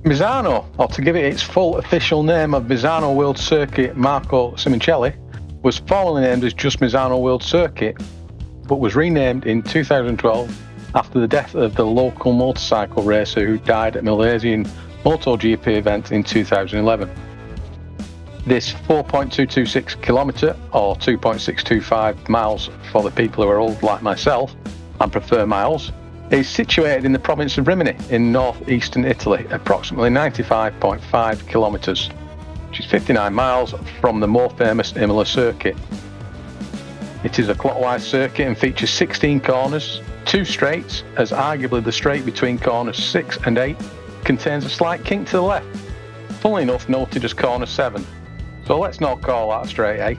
Misano, or to give it its full official name of Misano World Circuit Marco Simoncelli, was formerly named as just Misano World Circuit, but was renamed in 2012 after the death of the local motorcycle racer who died at Malaysian MotoGP event in 2011. This 4.226 kilometre, or 2.625 miles for the people who are old like myself and prefer miles, is situated in the province of Rimini in northeastern Italy, approximately 95.5 kilometres, which is 59 miles from the more famous Imola circuit. It is a clockwise circuit and features 16 corners, 2 straights, as arguably the straight between corners 6 and 8 contains a slight kink to the left, funnily enough noted as corner 7. So let's not call that a straight, eh?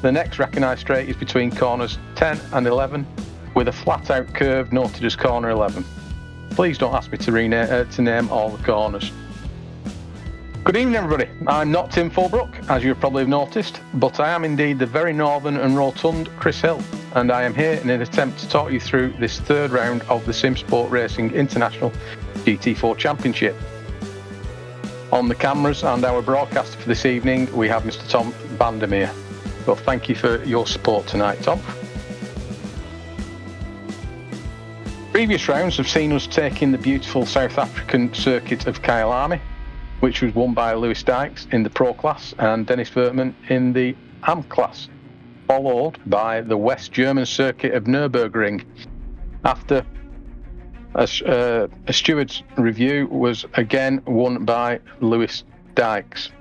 The next recognised straight is between corners 10 and 11, with a flat-out curve noted as corner 11. Please don't ask me to name all the corners. Good evening, everybody. I'm not Tim Fulbrook, as you probably have noticed, but I am indeed the very northern and rotund Chris Hill, and I am here in an attempt to talk you through this third round of the Simsport Racing International GT4 Championship. On the cameras and our broadcaster for this evening, we have Mr. Tom Vandermeer. Well, thank you for your support tonight, Tom. Previous rounds have seen us taking the beautiful South African circuit of Kyalami, which was won by Lewis Dykes in the Pro class and Dennis Vertman in the AM class, followed by the West German circuit of Nürburgring. After a steward's review was again won by Lewis Dykes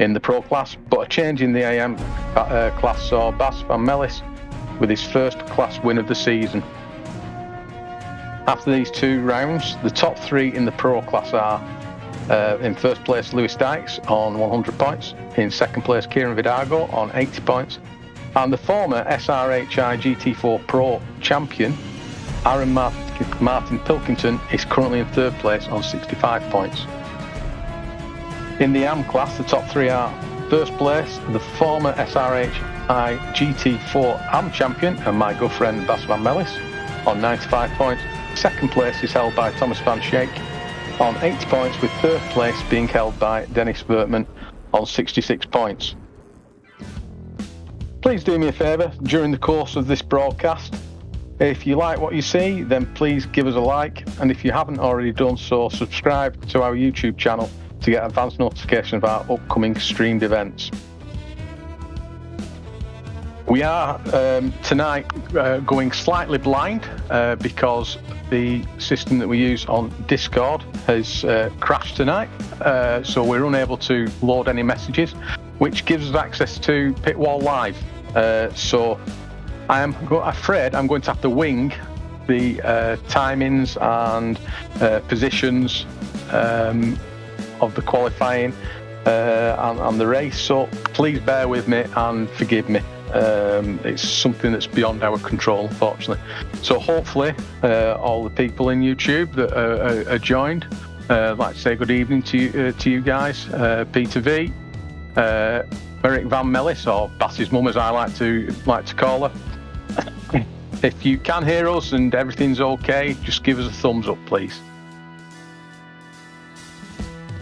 in the Pro class, but a change in the AM class saw Bas van Mellis with his first class win of the season. After these 2 rounds, the top 3 in the Pro class are in first place Lewis Dykes on 100 points, in second place Kieran Vidago on 80 points, and the former SRI GT4 Pro champion Aaron Martin Pilkington is currently in third place on 65 points. In the AM class, the top 3 are first place the former SRI GT4 AM champion and my good friend Bas van Mellis on 95 points. Second place is held by Thomas van Schaik on 80 points, with third place being held by Dennis Vertman on 66 points. Please do me a favour during the course of this broadcast. If you like what you see, then please give us a like, and if you haven't already done so, subscribe to our YouTube channel to get advance notification of our upcoming streamed events. We are tonight going slightly blind because the system that we use on Discord has crashed tonight, so we're unable to load any messages, which gives us access to Pitwall Live. So I am afraid I'm going to have to wing the timings and positions of the qualifying and the race, so please bear with me and forgive me. It's something that's beyond our control, unfortunately. So hopefully all the people in YouTube that are joined, I'd like to say good evening to you guys. Peter V, Eric Van Mellis, or Bass's mum as I like to call her. If you can hear us and everything's okay, just give us a thumbs up, please.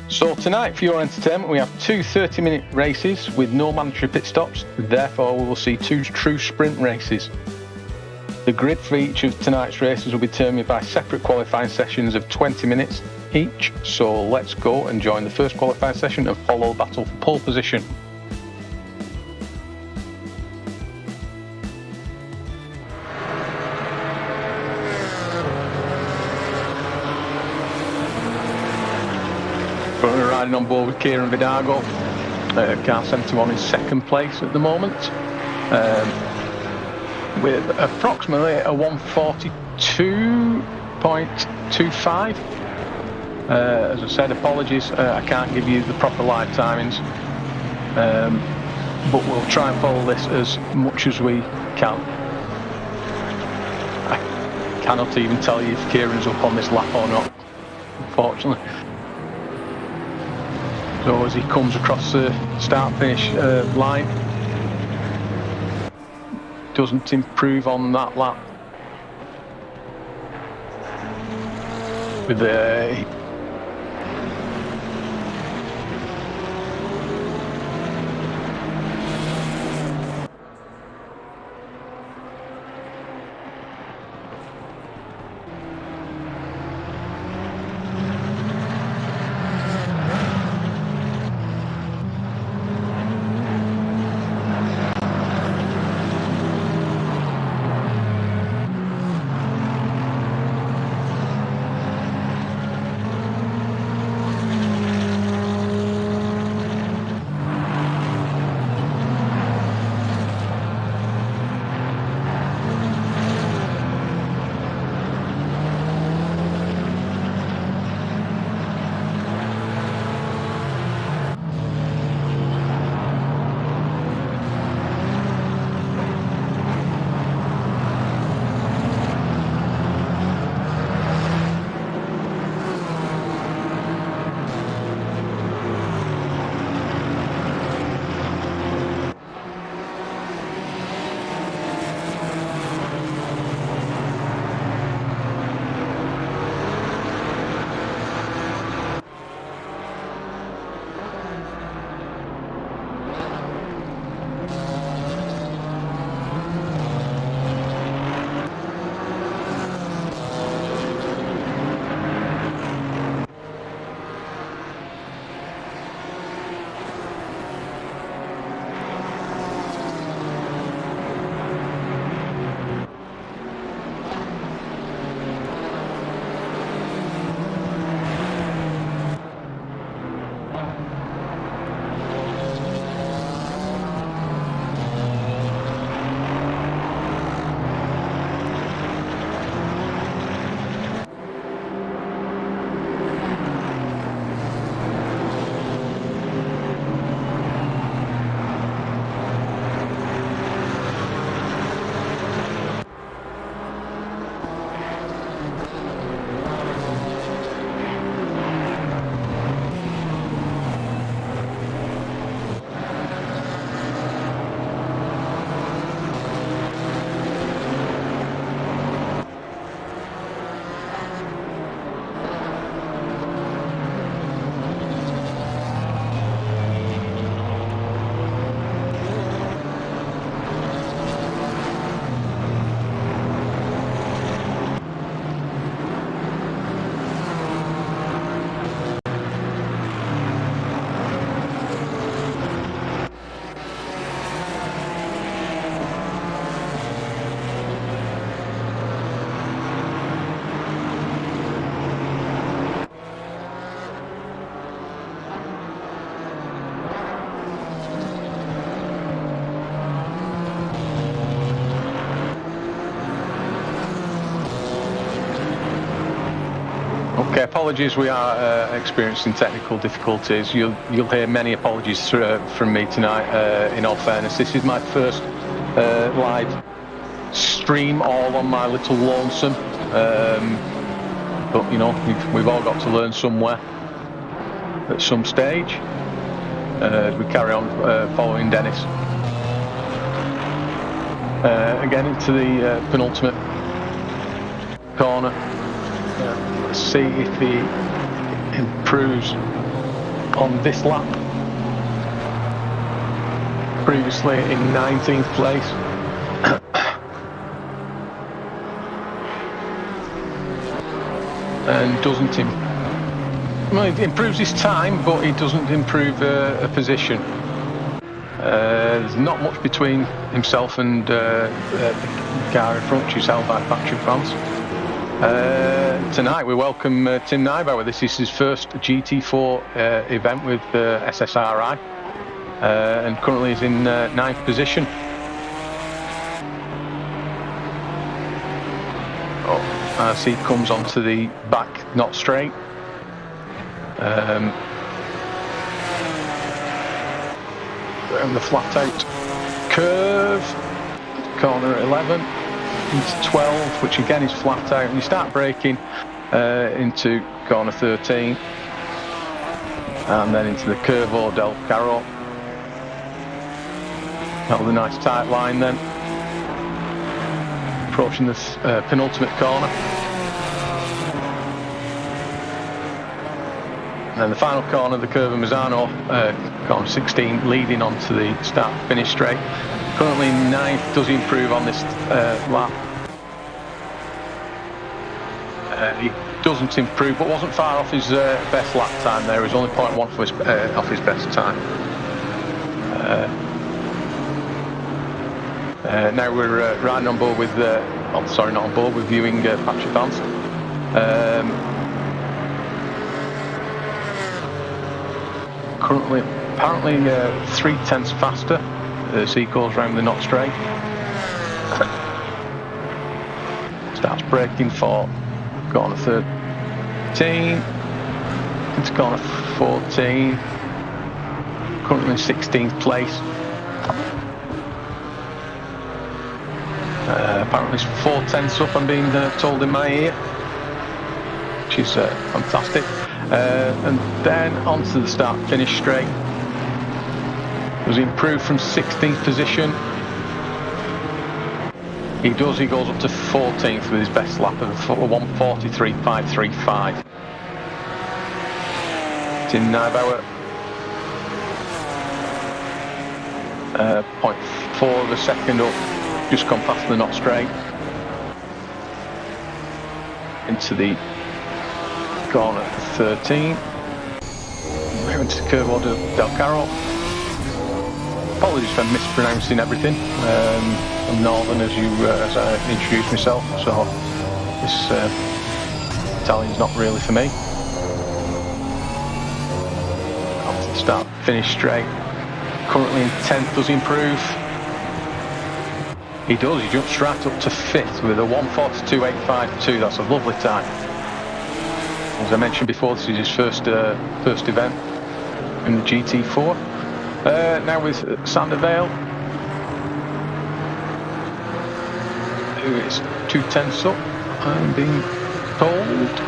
So tonight, for your entertainment, we have 2 30-minute races with no mandatory pit stops. Therefore, we will see 2 true sprint races. The grid for each of tonight's races will be determined by separate qualifying sessions of 20 minutes each. So let's go and join the first qualifying session and follow the battle for pole position. Currently riding on board with Kieran Vidago, car 71 in second place at the moment, with approximately a 142.25. As I said, apologies, I can't give you the proper live timings, but we'll try and follow this as much as we can. I cannot even tell you if Kieran's up on this lap or not, unfortunately. So as he comes across the start-finish line, doesn't improve on that lap. apologies. We are experiencing technical difficulties. You'll hear many apologies from me tonight. In all fairness, this is my first live stream all on my little lonesome. But you know, we've all got to learn somewhere at some stage. As we carry on following Dennis. Again into the penultimate corner. Let's see if he improves on this lap. Previously in 19th place. And doesn't he improves his time, but he doesn't improve a position. There's not much between himself and the car in front, which is held by Patrick Vance. Tonight we welcome Tim Neibauer. This is his first GT4 event with SSRI, and currently he's in 9th position. As he comes onto the back, not straight. And the flat out curve, corner 11 into 12, which again is flat out, and you start braking into corner 13 and then into the Curvo del Carro. That was a nice tight line then. Approaching this penultimate corner. And then the final corner, the Curvo Misano, corner 16, leading onto the start-finish straight. Currently 9th, does he improve on this lap? He doesn't improve, but wasn't far off his best lap time there. He was only 0.1 off his best time. Now we're riding on board with, sorry, not on board, we're viewing Patrick Vance. Currently, apparently 3/10 faster as he goes round the not straight. Starts braking for corner 13 into corner 14. Currently in 16th place. Apparently it's 4/10 up, I'm being told in my ear, which is fantastic. And then onto the start-finish straight. Does he improve from 16th position? He does. He goes up to 14th with his best lap of 1:43.535. Tim Neibauer. 0.4 of a second up. Just gone past the not straight into the corner 13. We're into Curvo del Carro. Apologies for mispronouncing everything. I'm Northern, as I introduced myself, so this Italian's not really for me. Off to start, finish straight. Currently in 10th. Does he improve? He does. He jumps right up to 5th with a 1:42.852. That's a lovely time. As I mentioned before, this is his first event in the GT4. Now with Sandervale, who is 2/10 up, I'm being told.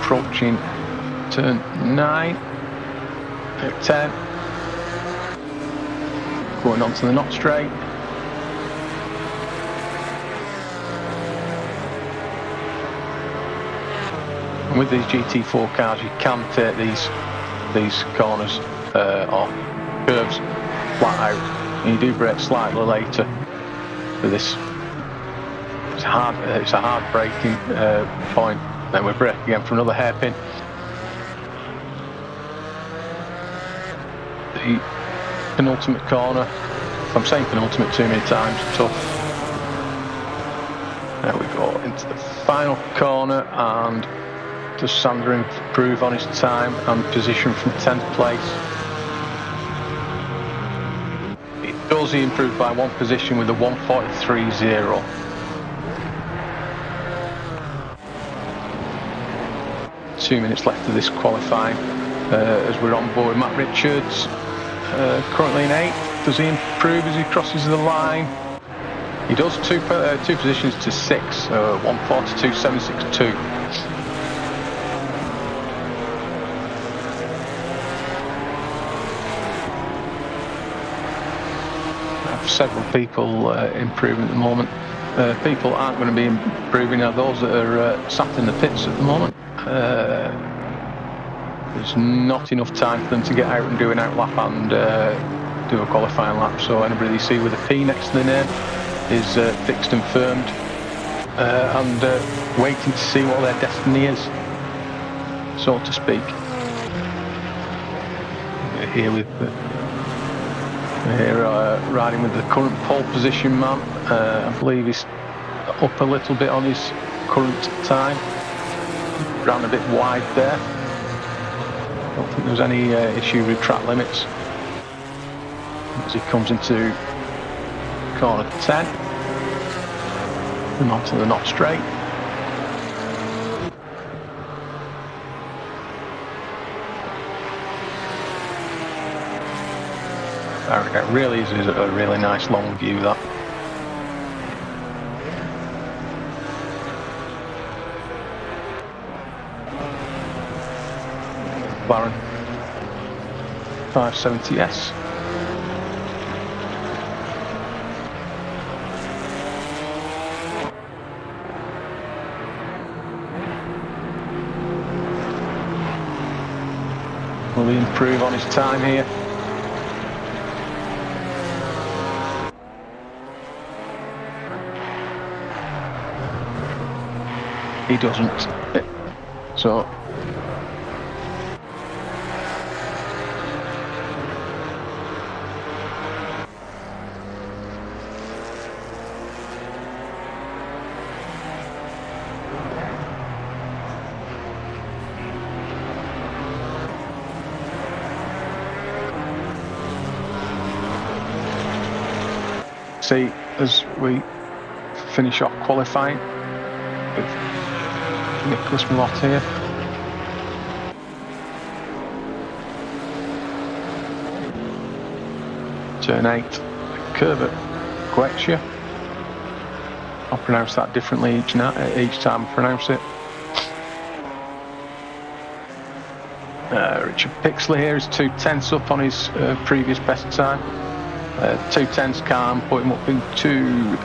Approaching turn 9 at 10. Going on to the not straight. And with these GT4 cars, you can take these corners or curves flat out, and you do brake slightly later for this. It's a hard braking point. Then we brake again for another hairpin. The penultimate corner. I'm saying penultimate too many times. Tough. There we go into the final corner, and does Sander improve on his time and position from 10th place? It does. He improved by 1 position with a 1:43.0. 2 minutes left of this qualifying as we're on board. Matt Richards currently in 8th. Does he improve as he crosses the line? He does two positions to 6, 142.762. Several people improving at the moment. People aren't going to be improving are those that are sat in the pits at the moment. There's not enough time for them to get out and do an out lap and do a qualifying lap, so anybody you see with a P next to the name is fixed and firmed and waiting to see what their destiny is, so to speak. Here with riding with the current pole position man. I believe he's up a little bit on his current time. Ran a bit wide there. Don't think there's any issue with track limits. As he comes into corner 10 and onto the not straight. It really is a really nice long view, that. McLaren 570S. Will he improve on his time here? He doesn't. So see, as we finish off qualifying with Nicholas Malott here. Turn 8, curve at Gueccia. I'll pronounce that differently each time I pronounce it. Richard Pixley here is 2/10 up on his previous best time. 2/10 can put him up into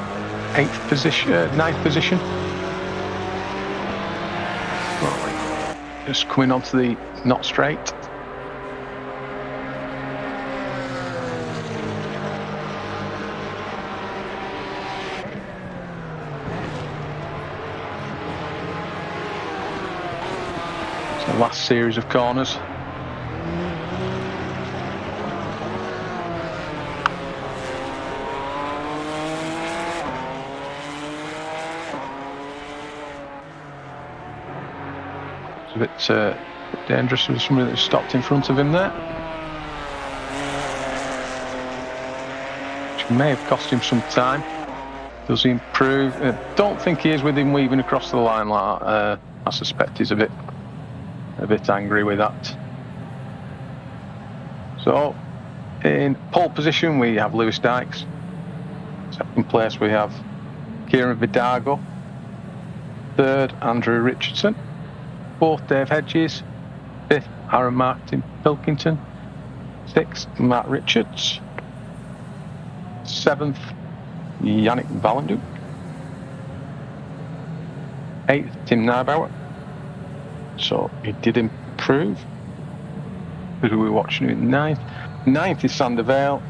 9th position. Just coming onto the not straight. It's the last series of corners. A bit dangerous with somebody that stopped in front of him there, which may have cost him some time. Does he improve? Don't think he is with him weaving across the line like that. I suspect he's a bit angry with that. So in pole position we have Lewis Dykes. Second place we have Kieran Vidago. Third, Andrew Richardson. Fourth, Dave Hedges. Fifth, Aaron Martin Pilkington. Sixth, Matt Richards. Seventh, Yannick Valenduk. Eighth, Tim Neubauer. So he did improve. Who are we watching in ninth? Ninth is Sander Vale.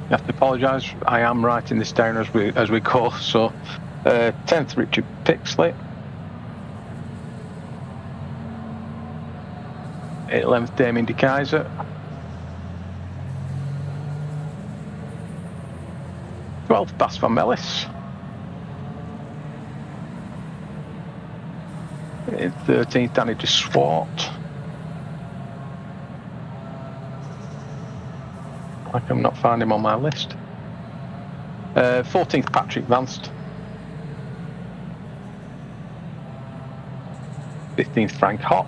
You have to apologise, I am writing this down as we go. So 10th, Richard Pixley. 11th, Damien De Keyser. 12th, Bas van Mellis. 13th, Danny de Swart. Like I'm not finding him on my list. 14th, Patrick Vanst. 15th Frank Hop,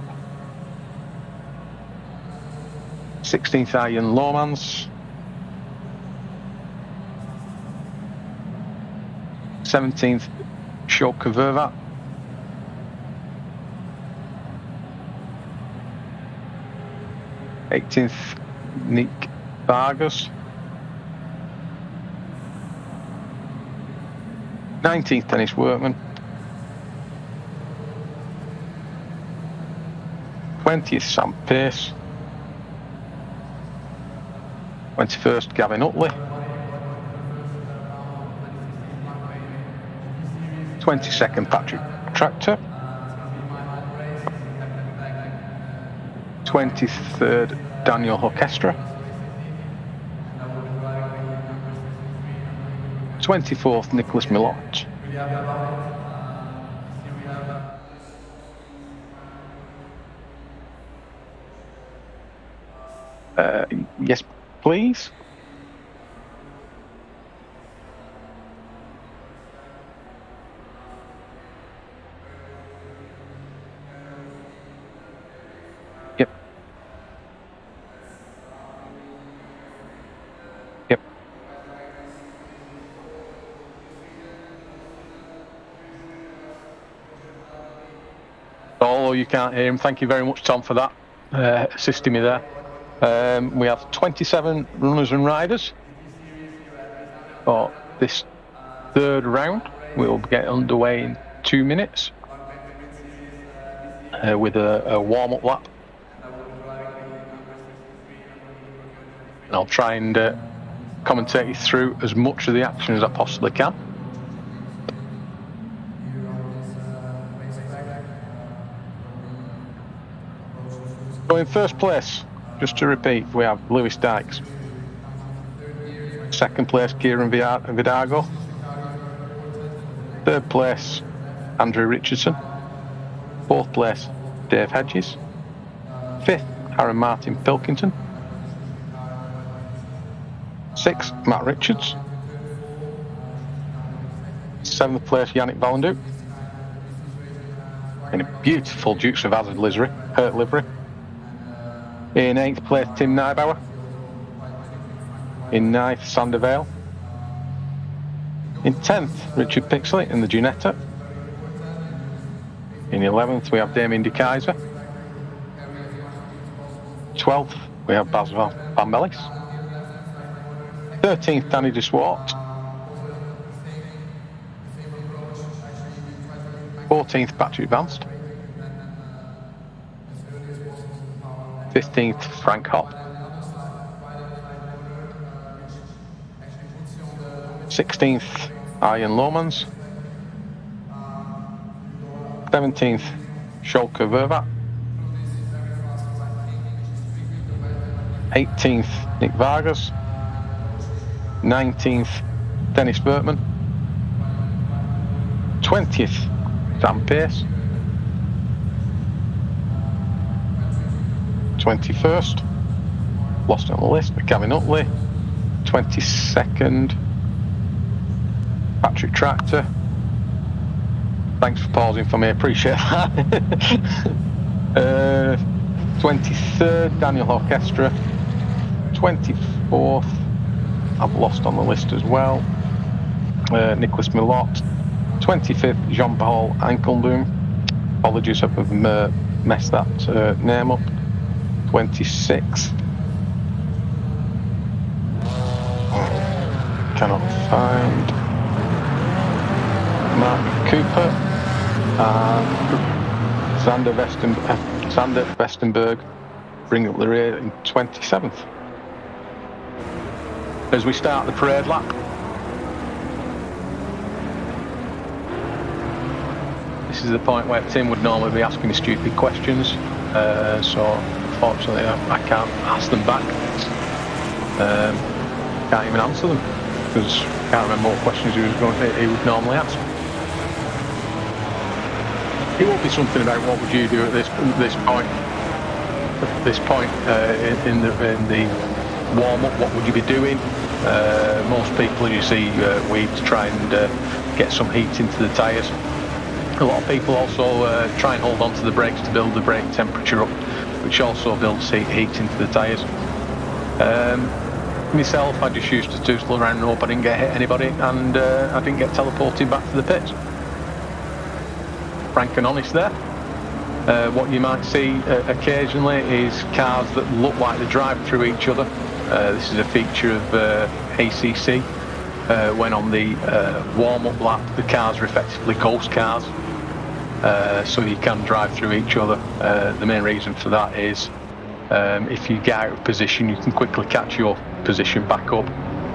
16th Ian Lomans, 17th Shoka Vervat, 18th Nick Vargas, 19th Dennis Workman, 20th Sam Pearce, 21st Gavin Utley, 22nd Patrick Tractor, 23rd Daniel Orchestra, 24th Nicholas Millot, yes please. Yep. Yep. Although you can't hear him, thank you very much, Tom, for that, assisting me there. We have 27 runners and riders for this third round. We'll get underway in 2 minutes with a warm-up lap. And I'll try and commentate you through as much of the action as I possibly can. So in first place, just to repeat, we have Lewis Dykes. Second place, Kieran Vidago. Third place, Andrew Richardson. Fourth place, Dave Hedges. Fifth, Aaron Martin Pilkington. Sixth, Matt Richards. Seventh place, Yannick Ballandou. In a beautiful Dukes of Hazzard livery. In 8th place, Tim Neibauer. In 9th, Sander Vale. In 10th, Richard Pixley in the Ginetta. In 11th, we have Damien De Keyser. 12th, we have Bas van Mellis. 13th, Danny de Swart. 14th, Patrick Vanst. 15th, Frank Hop. 16th, Ian Lomans. 17th, Shoka Vervat. 18th, Nick Vargas. 19th, Dennis Bertman. 20th, Sam Pearce. 21st, lost on the list, but Gavin Utley. 22nd, Patrick Tractor. Thanks for pausing for me, appreciate that. 23rd, Daniel Orchestra. 24th, I've lost on the list as well, Nicholas Millot. 25th, Jean-Paul Ankeldoom. Apologies if I've messed that name up. 26th. Cannot find Mark Cooper and Sander Vestenberg bring up the rear in 27th. As we start the parade lap, this is the point where Tim would normally be asking me stupid questions, so unfortunately I can't ask them back. Can't even answer them because I can't remember what questions he would normally ask. It will be something about what would you do at this point. At this point in the warm up, what would you be doing? Most people, you see, we try and get some heat into the tyres. A lot of people also try and hold on to the brakes to build the brake temperature up, which also builds heat into the tyres. Myself, I just used to toosle around and hope I didn't get hit anybody, and I didn't get teleported back to the pits. Frank and honest there. What you might see occasionally is cars that look like they drive through each other. This is a feature of ACC. When on the warm-up lap, the cars are effectively ghost cars, so you can drive through each other. The main reason for that is if you get out of position, you can quickly catch your position back up.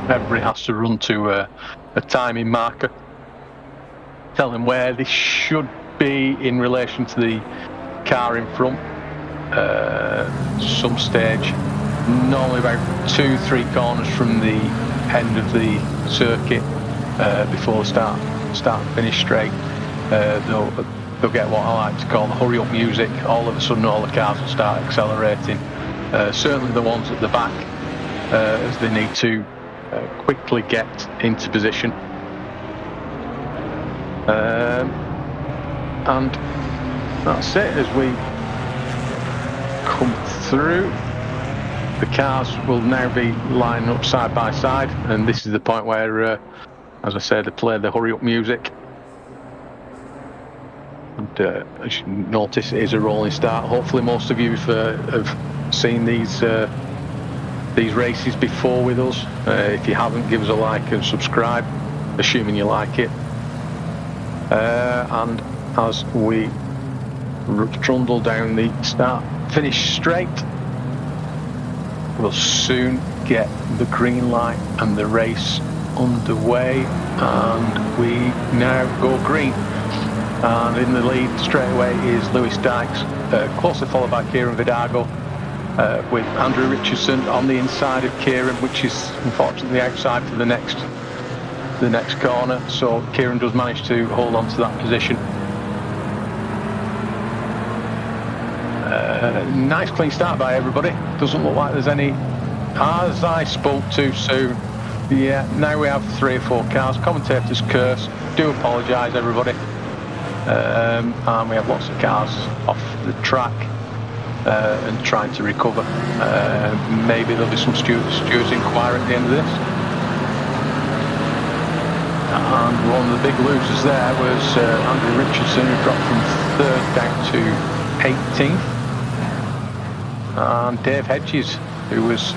Everybody has to run to a timing marker telling where they should be in relation to the car in front. Some stage, normally about 2-3 corners from the end of the circuit, before they start and finish straight, they'll get what I like to call the hurry up music. All of a sudden all the cars will start accelerating, certainly the ones at the back, as they need to quickly get into position. And that's it. As we come through, the cars will now be lining up side by side, and this is the point where, as I said, they play the hurry up music. And as you notice, it is a rolling start. Hopefully most of you have seen these races before with us. If you haven't, give us a like and subscribe, assuming you like it. And as we trundle down the start-finish straight, we'll soon get the green light and the race underway, and we now go green. And in the lead straight away is Lewis Dykes, closely followed by Kieran Vidago, with Andrew Richardson on the inside of Kieran, which is unfortunately outside for the next corner. So Kieran does manage to hold on to that position. Nice clean start by everybody. Doesn't look like there's any, as I spoke too soon. Yeah, now we have 3 or 4 cars. Commentators curse. Do apologise, everybody. And we have lots of cars off the track and trying to recover. Maybe there'll be some stewards inquiry at the end of this. And one of the big losers there was Andrew Richardson, who dropped from 3rd down to 18th. And Dave Hedges, who was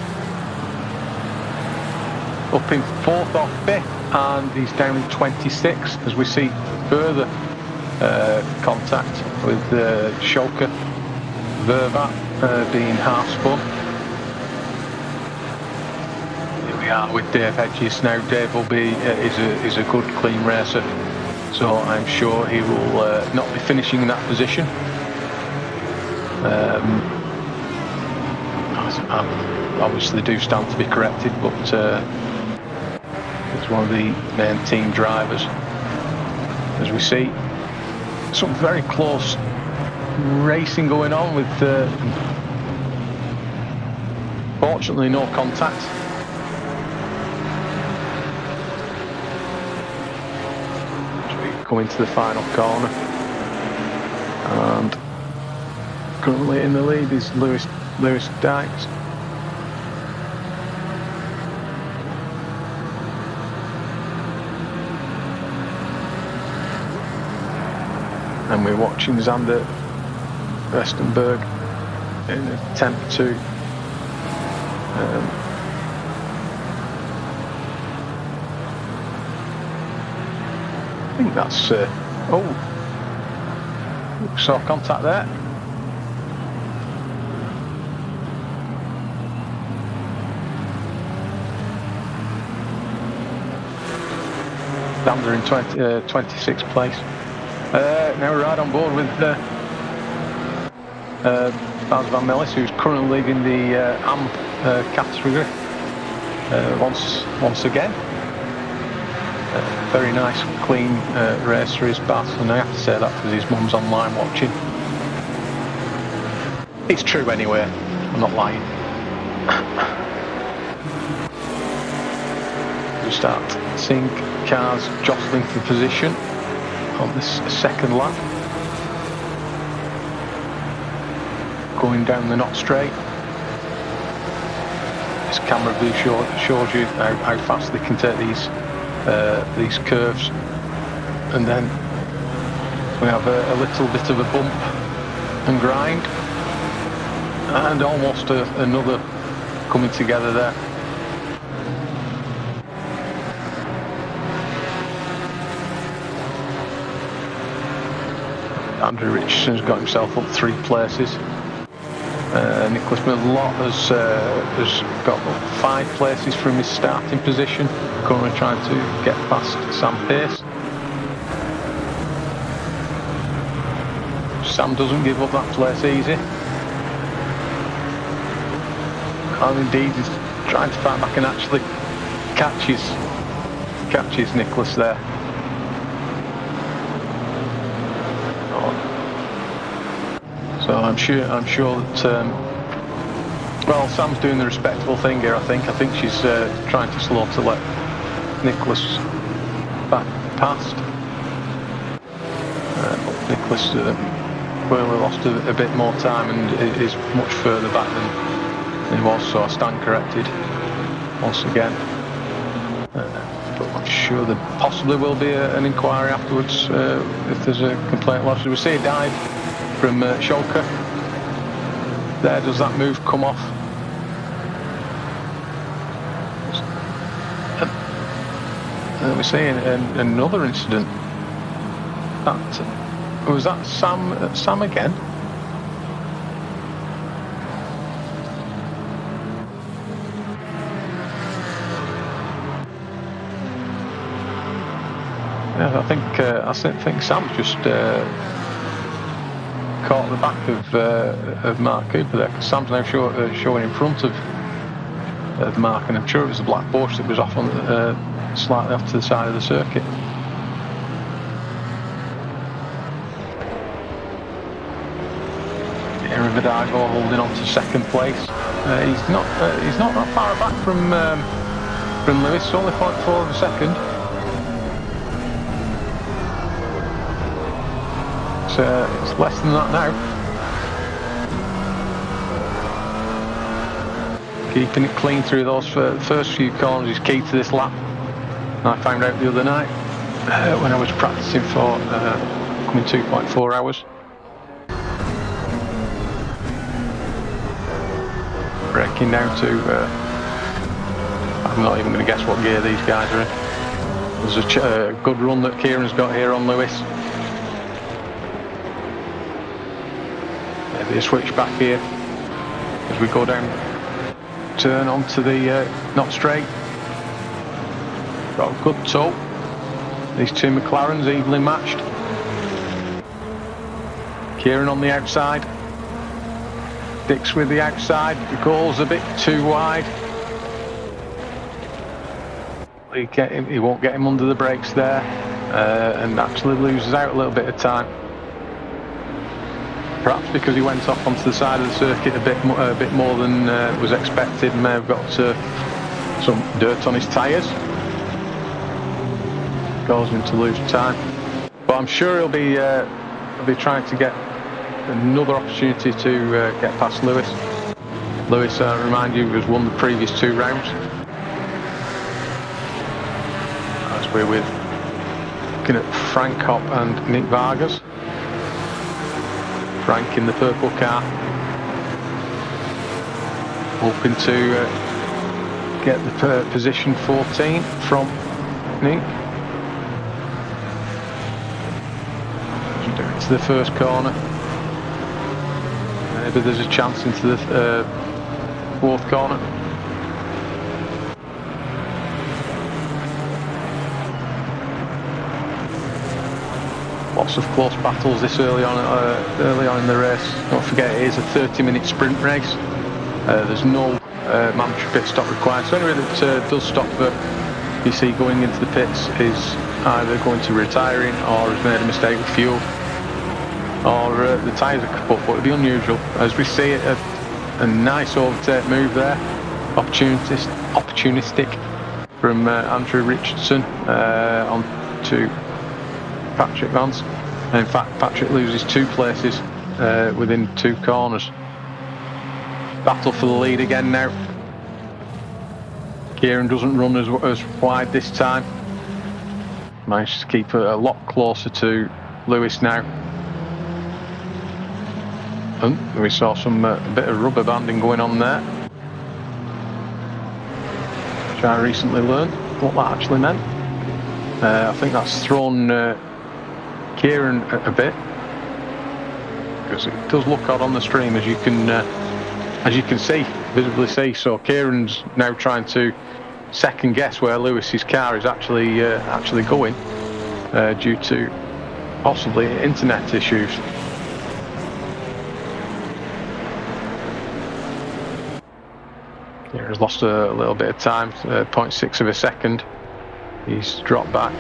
up in 4th or 5th, and he's down in 26th, as we see further contact with Schalke Vervat being half spun. Here we are with Dave Hedges now. Dave will be is a good clean racer, so I'm sure he will not be finishing in that position. I obviously do stand to be corrected, but it's one of the main team drivers. As we see, some very close racing going on with fortunately no contact. As we come into the final corner, and currently in the lead is Lewis Dykes. And we're watching Xander Westenberg in an attempt to I think that's saw contact there. Xander in 26th place. Now we're right on board with Bas van Mellis, who's currently leading the AM category once again. Very nice, clean racer is Bas, and I have to say that because his mum's online watching. It's true anyway, I'm not lying. We start seeing cars jostling for position on this second lap. going down the Knot Straight. This camera view shows you how fast they can take these curves, and then we have a little bit of a bump and grind, and almost another coming together there. Andrew Richardson's got himself up 3 places. Nicholas Millot has got up 5 places from his starting position, currently trying to get past Sam Pearce. Sam doesn't give up that place easy. And indeed he's trying to fight back and actually catches Nicholas there. So I'm sure that well, Sam's doing the respectable thing here. I think she's trying to slow to let Nicholas back past. Nicholas clearly lost a bit more time and is much further back than he was. So I stand corrected once again. But I'm sure there possibly will be an inquiry afterwards if there's a complaint lodged. We see a dive from Schalke. There, does that move come off? And we're seeing another incident. Was that Sam again? Yeah, I think Sam's just caught the back of Mark Cooper there, because Sam's now showing in front of Mark, and I'm sure it was the black Porsche that was off on slightly off to the side of the circuit. Vidago holding on to second place. He's not that far back from Lewis, only 0.4 of a second. It's less than that now. Keeping it clean through those first few corners is key to this lap. I found out the other night when I was practicing for coming 2.4 hours. Breaking down to I'm not even going to guess what gear these guys are in. There's a good run that Kieran's got here on Lewis. Maybe a switch back here as we go down, turn onto the Knot Straight. Got a good tow. These two McLarens evenly matched. Kieran on the outside. Dix with the outside. The goal's a bit too wide. He won't get him under the brakes there, and actually loses out a little bit of time. Perhaps because he went off onto the side of the circuit a bit more than was expected, and may have got some dirt on his tyres. Causing him to lose time. But I'm sure he'll be trying to get another opportunity to get past Lewis. Lewis, remind you, has won the previous 2 rounds. As we're looking at Frank Hopp and Nick Vargas. Frank in the purple car, hoping to get the position 14 from Nick. Down to the first corner. Maybe there's a chance into the 4th corner. Lots of close battles this early on in the race. Don't forget, it is a 30-minute sprint race. There's no mandatory pit stop required. So anybody that does stop that you see going into the pits is either going to retiring or has made a mistake with fuel, or the tyres are kaput. But it'd be unusual. As we see it, a nice overtake move there, opportunistic from Andrew Richardson on to Patrick Vance. In fact, Patrick loses 2 places within 2 corners. battle for the lead again now. Kieran doesn't run as wide this time. Managed to keep it a lot closer to Lewis now. And we saw some bit of rubber banding going on there, which I recently learned what that actually meant. I think that's thrown Kieran a bit, because it does look odd on the stream, as you can see, visibly see. So Kieran's now trying to second guess where Lewis's car is actually going, due to possibly internet issues. Kieran's lost a little bit of time, 0.6 of a second. He's dropped back.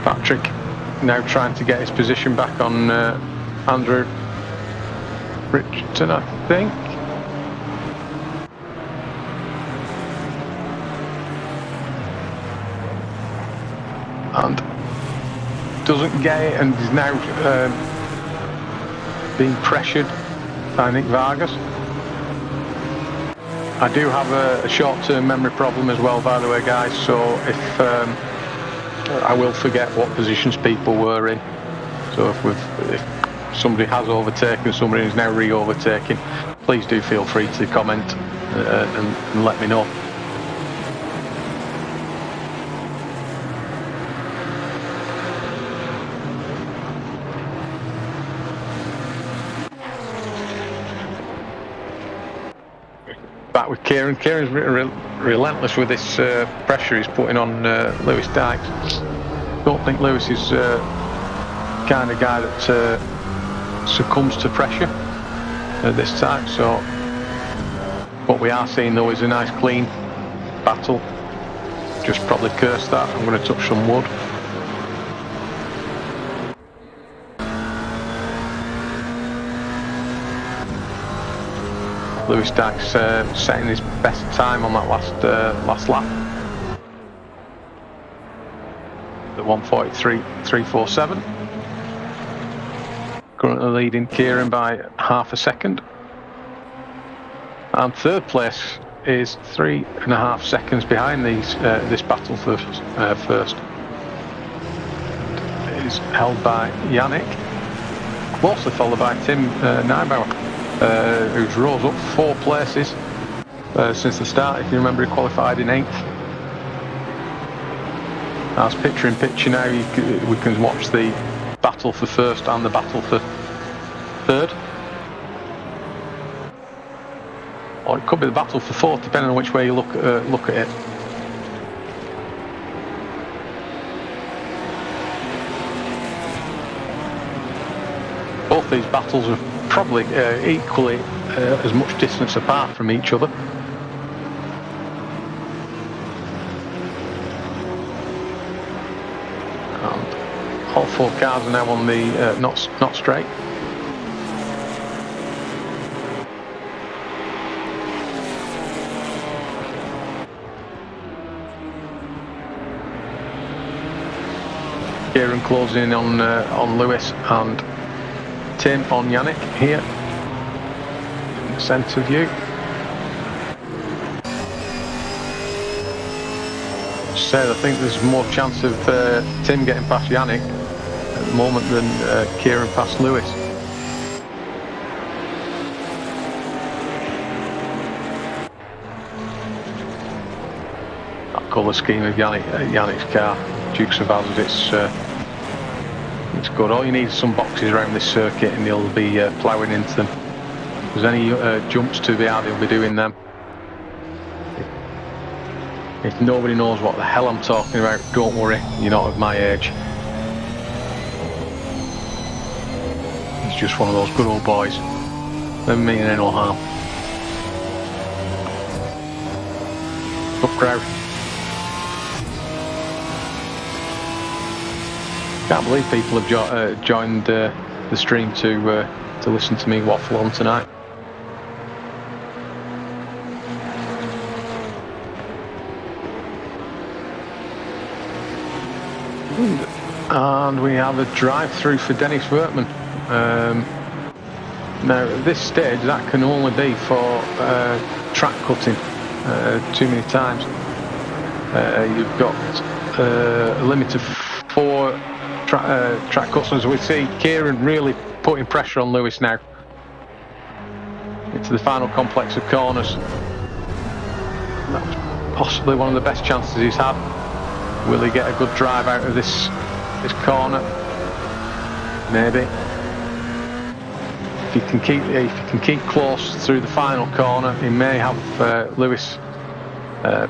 Patrick now trying to get his position back on Andrew Richardson, I think. And doesn't get it, and is now being pressured by Nick Vargas. I do have a short-term memory problem as well, by the way, guys, so if I will forget what positions people were in. So if somebody has overtaken, somebody is now re-overtaking, please do feel free to comment and let me know. Back with Kieran. Kieran's relentless with this pressure he's putting on Lewis Dykes. Don't think Lewis is the kind of guy that succumbs to pressure at this time. So what we are seeing though is a nice clean battle. Just probably cursed that. I'm going to touch some wood. Lewis Dykes setting his best time on that last lap. The 1:43.347. Currently leading Kieran by half a second. And third place is 3.5 seconds behind this battle for first. It is held by Yannick, closely followed by Tim Neibauer. Who's rose up 4 places since the start. If you remember, he qualified in 8th. As picture in picture now, we can watch the battle for first and the battle for third. Or it could be the battle for fourth, depending on which way you look at it. Both these battles are probably equally as much distance apart from each other. And all 4 cars are now on the not straight. Kieran closing in on Lewis and Tim on Yannick here in the centre view. Said I think there's more chance of Tim getting past Yannick at the moment than Kieran past Lewis. That colour scheme of Yannick's car, Dukes of Hazzard, it's good. All you need is some boxes around this circuit and you'll be ploughing into them. If there's any jumps to be out, you'll be doing them. If nobody knows what the hell I'm talking about, don't worry, you're not of my age. He's just one of those good old boys. Never meaning any harm. Up crowd. Can't believe people have joined the stream to listen to me waffle on tonight. And we have a drive-through for Dennis Wertmann. Now at this stage that can only be for track cutting too many times. You've got a limit of 4 track cuts, as we see Kieran really putting pressure on Lewis now into the final complex of corners. That was possibly one of the best chances he's had. Will he get a good drive out of this corner? Maybe. If he can keep close through the final corner, he may have Lewis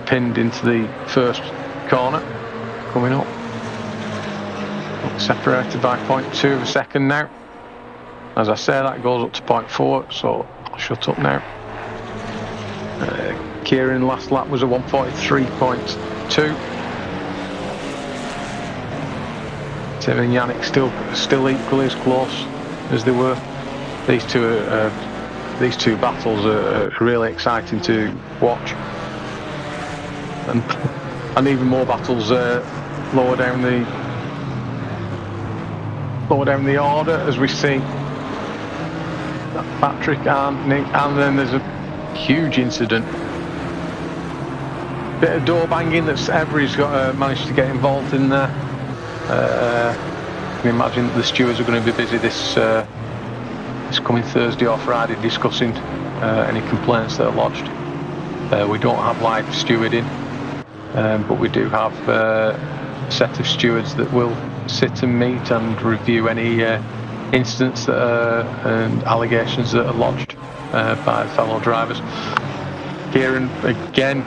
pinned into the first corner coming up. Separated by 0.2 of a second now. As I say, that goes up to 0.4, so I'll shut up now. Kieran last lap was a 1:43.2. Tim and Yannick still equally as close as they were. These two battles are really exciting to watch, and even more battles lower down the order, as we see Patrick and Nick, and then there's a huge incident. Bit of door banging that Every's got managed to get involved in there. You can imagine that the stewards are going to be busy this coming Thursday or Friday discussing any complaints that are lodged. We don't have live stewarding, but we do have a set of stewards that will sit and meet and review any incidents that and allegations that are lodged by fellow drivers. Kieran again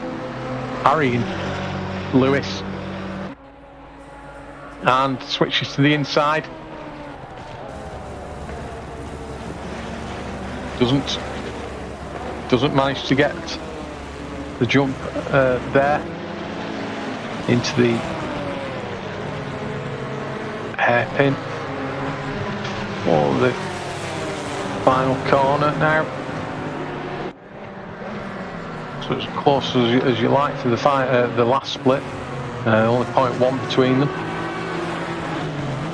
harrying Lewis and switches to the inside. Doesn't manage to get the jump there into the hairpin for the final corner now. So it's close as you like to the last split. Only 0.1 between them.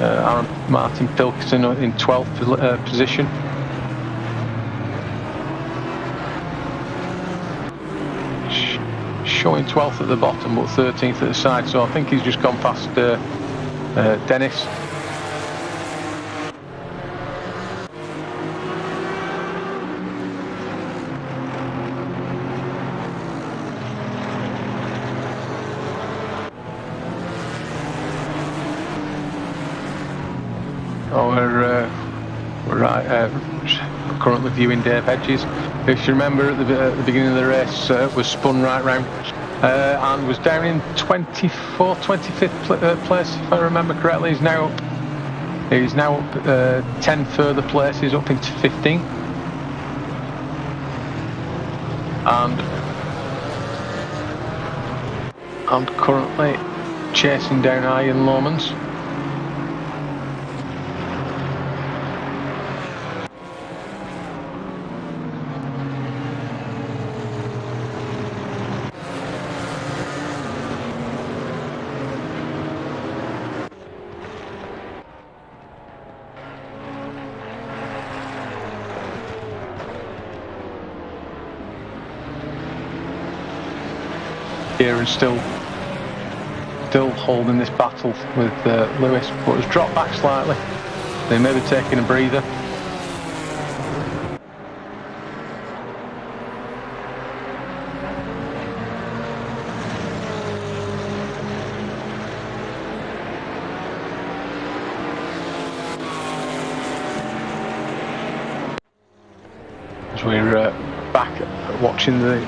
Aaron Martin Pilkington in 12th position. Showing 12th at the bottom but 13th at the side, so I think he's just gone past Dennis. We're currently viewing Dave Hedges, who, if you remember at the beginning of the race, was spun right round and was down in 24th, 25th place, if I remember correctly. He's now up 10 further places, up into 15, and currently chasing down Ian Lomans. Kieran still holding this battle with Lewis, but has dropped back slightly. They may be taking a breather. As we're back watching the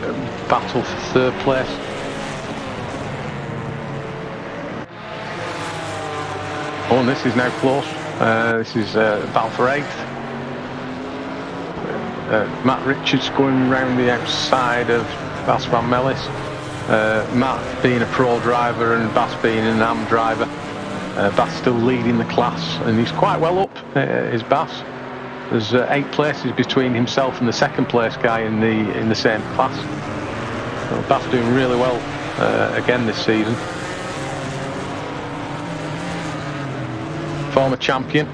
battle for third place. Oh, and this is now close. This is battle for 8th. Matt Richards going round the outside of Bas van Mellis. Matt being a pro driver and Bas being an AM driver. Bas still leading the class, and he's quite well up, is Bas. There's 8 places between himself and the second place guy in the same class. So Bas doing really well again this season. Former champion.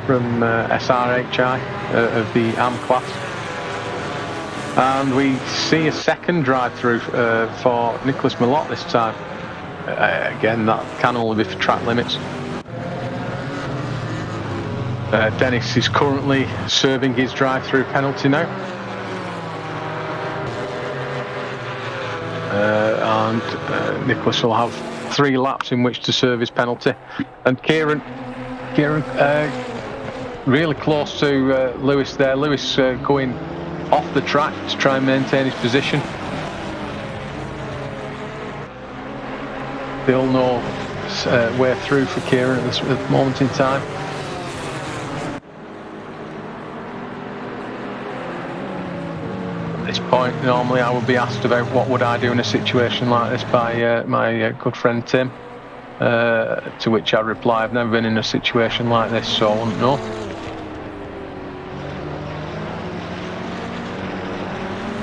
from SRHI of the AM class. And we see a second drive-through for Nicholas Malott this time. Again, that can only be for track limits. Dennis is currently serving his drive-through penalty now. And Nicholas will have 3 laps in which to serve his penalty. And Kieran really close to Lewis there. Lewis going off the track to try and maintain his position. Still no way through for Kieran at this moment in time. At this point, normally I would be asked about what would I do in a situation like this by my good friend Tim, to which I reply, I've never been in a situation like this, so I wouldn't know.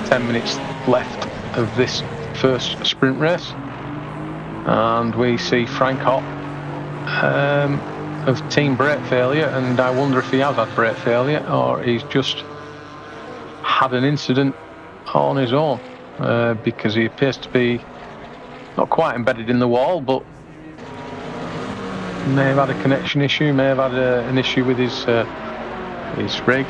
10 minutes left of this first sprint race, and we see Frank Hopp of team brake failure, and I wonder if he has had brake failure or he's just had an incident on his own, because he appears to be not quite embedded in the wall, but may have had a connection issue, may have had an issue with his rig.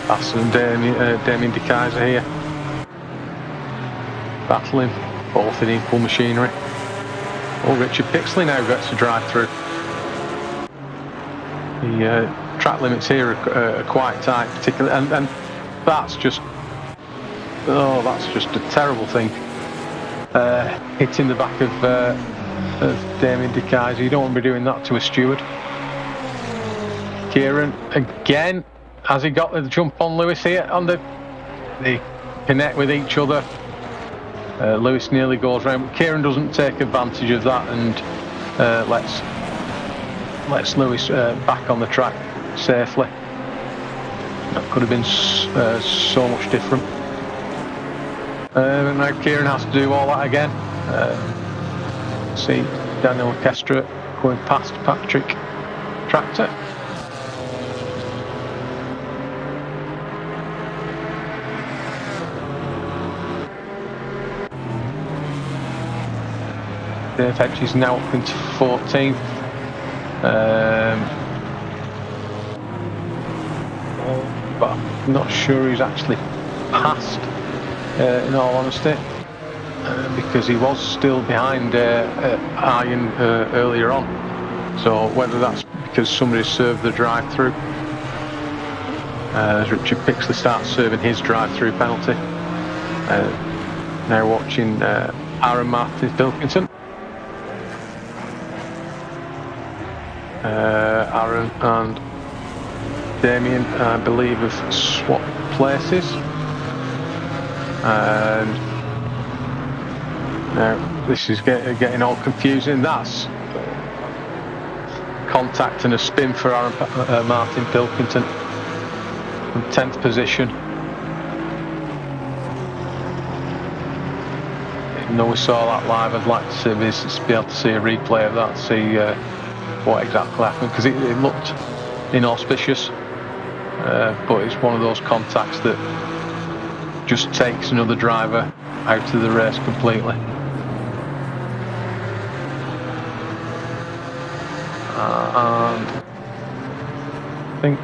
Bass and Damien De Keyser here, battling, both in equal machinery. Oh, Richard Pixley now gets to drive through. The track limits here are quite tight, particularly, and that's just a terrible thing. Hitting the back of Damien De Keyser. You don't want to be doing that to a steward. Kieran again. Has he got the jump on Lewis here? They connect with each other. Lewis nearly goes round, but Kieran doesn't take advantage of that and lets Lewis back on the track safely. That could have been so much different. And now Kieran has to do all that again. See Daniel Orchestra going past Patrick Tractor. Dave Hedge is now up into 14th. But I'm not sure he's actually passed, in all honesty, because he was still behind Iron earlier on. So whether that's because somebody served the drive-through, as Richard Pixley starts serving his drive-through penalty. Now watching Aaron Martin-Pilkington. Aaron and Damien, I believe, have swapped places, and now this is getting all confusing. That's contact and a spin for Aaron Martin-Pilkington from 10th position. Even though we saw that live, I'd like to be able to see a replay of that, see what exactly happened, because it looked inauspicious, but it's one of those contacts that just takes another driver out of the race completely. And I think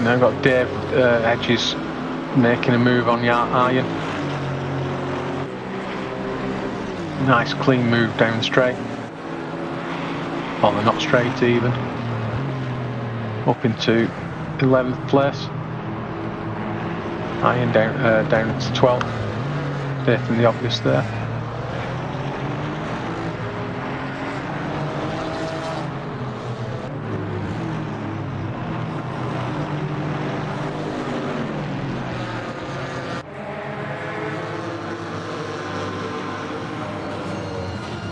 now I've got Dave Hedges making a move on Iron. Nice clean move down the straight. Well, they're not straight even. Up into 11th place. Iron down to 12th. Stating the obvious there.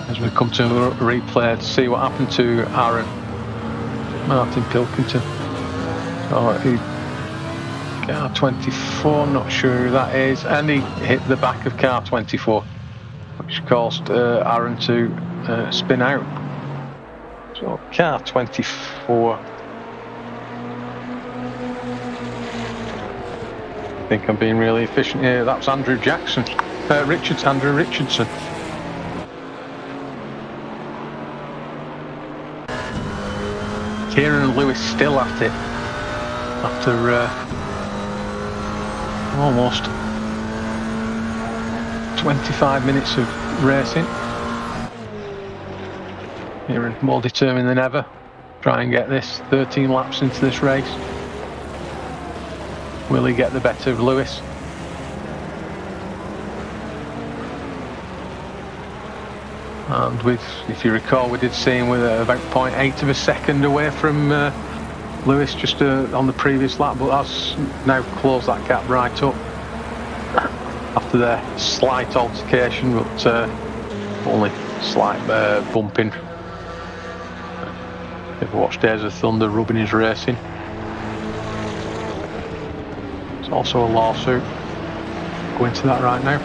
As we come to a replay to see what happened to Aaron Martin-Pilkington. So he Car 24, not sure who that is, and he hit the back of car 24, which caused Aaron to spin out. So car 24, I think I'm being really efficient here. That was Andrew Jackson, Andrew Richardson. Kieran and Lewis still at it after almost 25 minutes of racing. Kieran more determined than ever. Try and get this 13 laps into this race. Will he get the better of Lewis? And if you recall, we did see him with about 0.8 of a second away from Lewis just on the previous lap, but that's now closed that gap right up after their slight altercation, but only slight bumping. If you watch Days of Thunder, rubbing his racing. There's also a lawsuit. Go into that right now.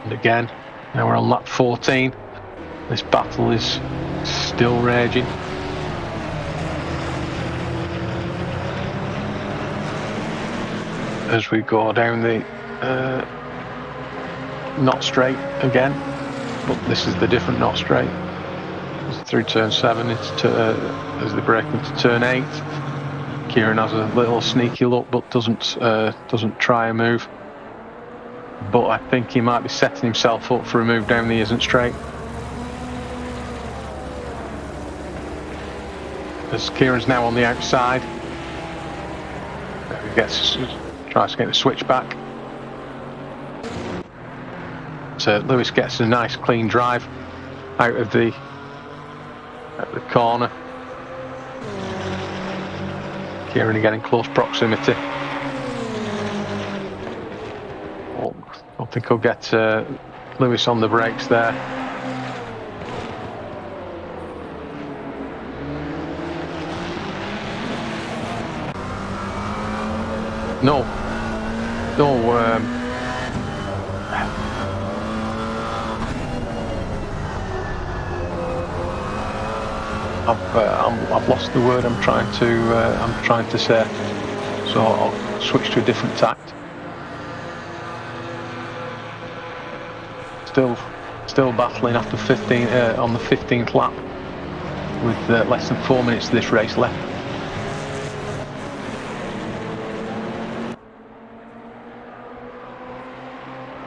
And again, now we're on lap 14. This battle is still raging. As we go down the not straight again, but this is the different not straight. It's through turn 7, it's as they break into turn 8. Kieran has a little sneaky look, but doesn't try a move. But I think he might be setting himself up for a move down the isn't straight. As Kieran's now on the outside, he tries to get the switch back. So Lewis gets a nice clean drive out of the corner. Kieran again in close proximity. I don't think he'll get Lewis on the brakes there. No. I've lost the word I'm trying to say, so I'll switch to a different tact. Still battling after 15 on the 15th lap, with less than 4 minutes of this race left.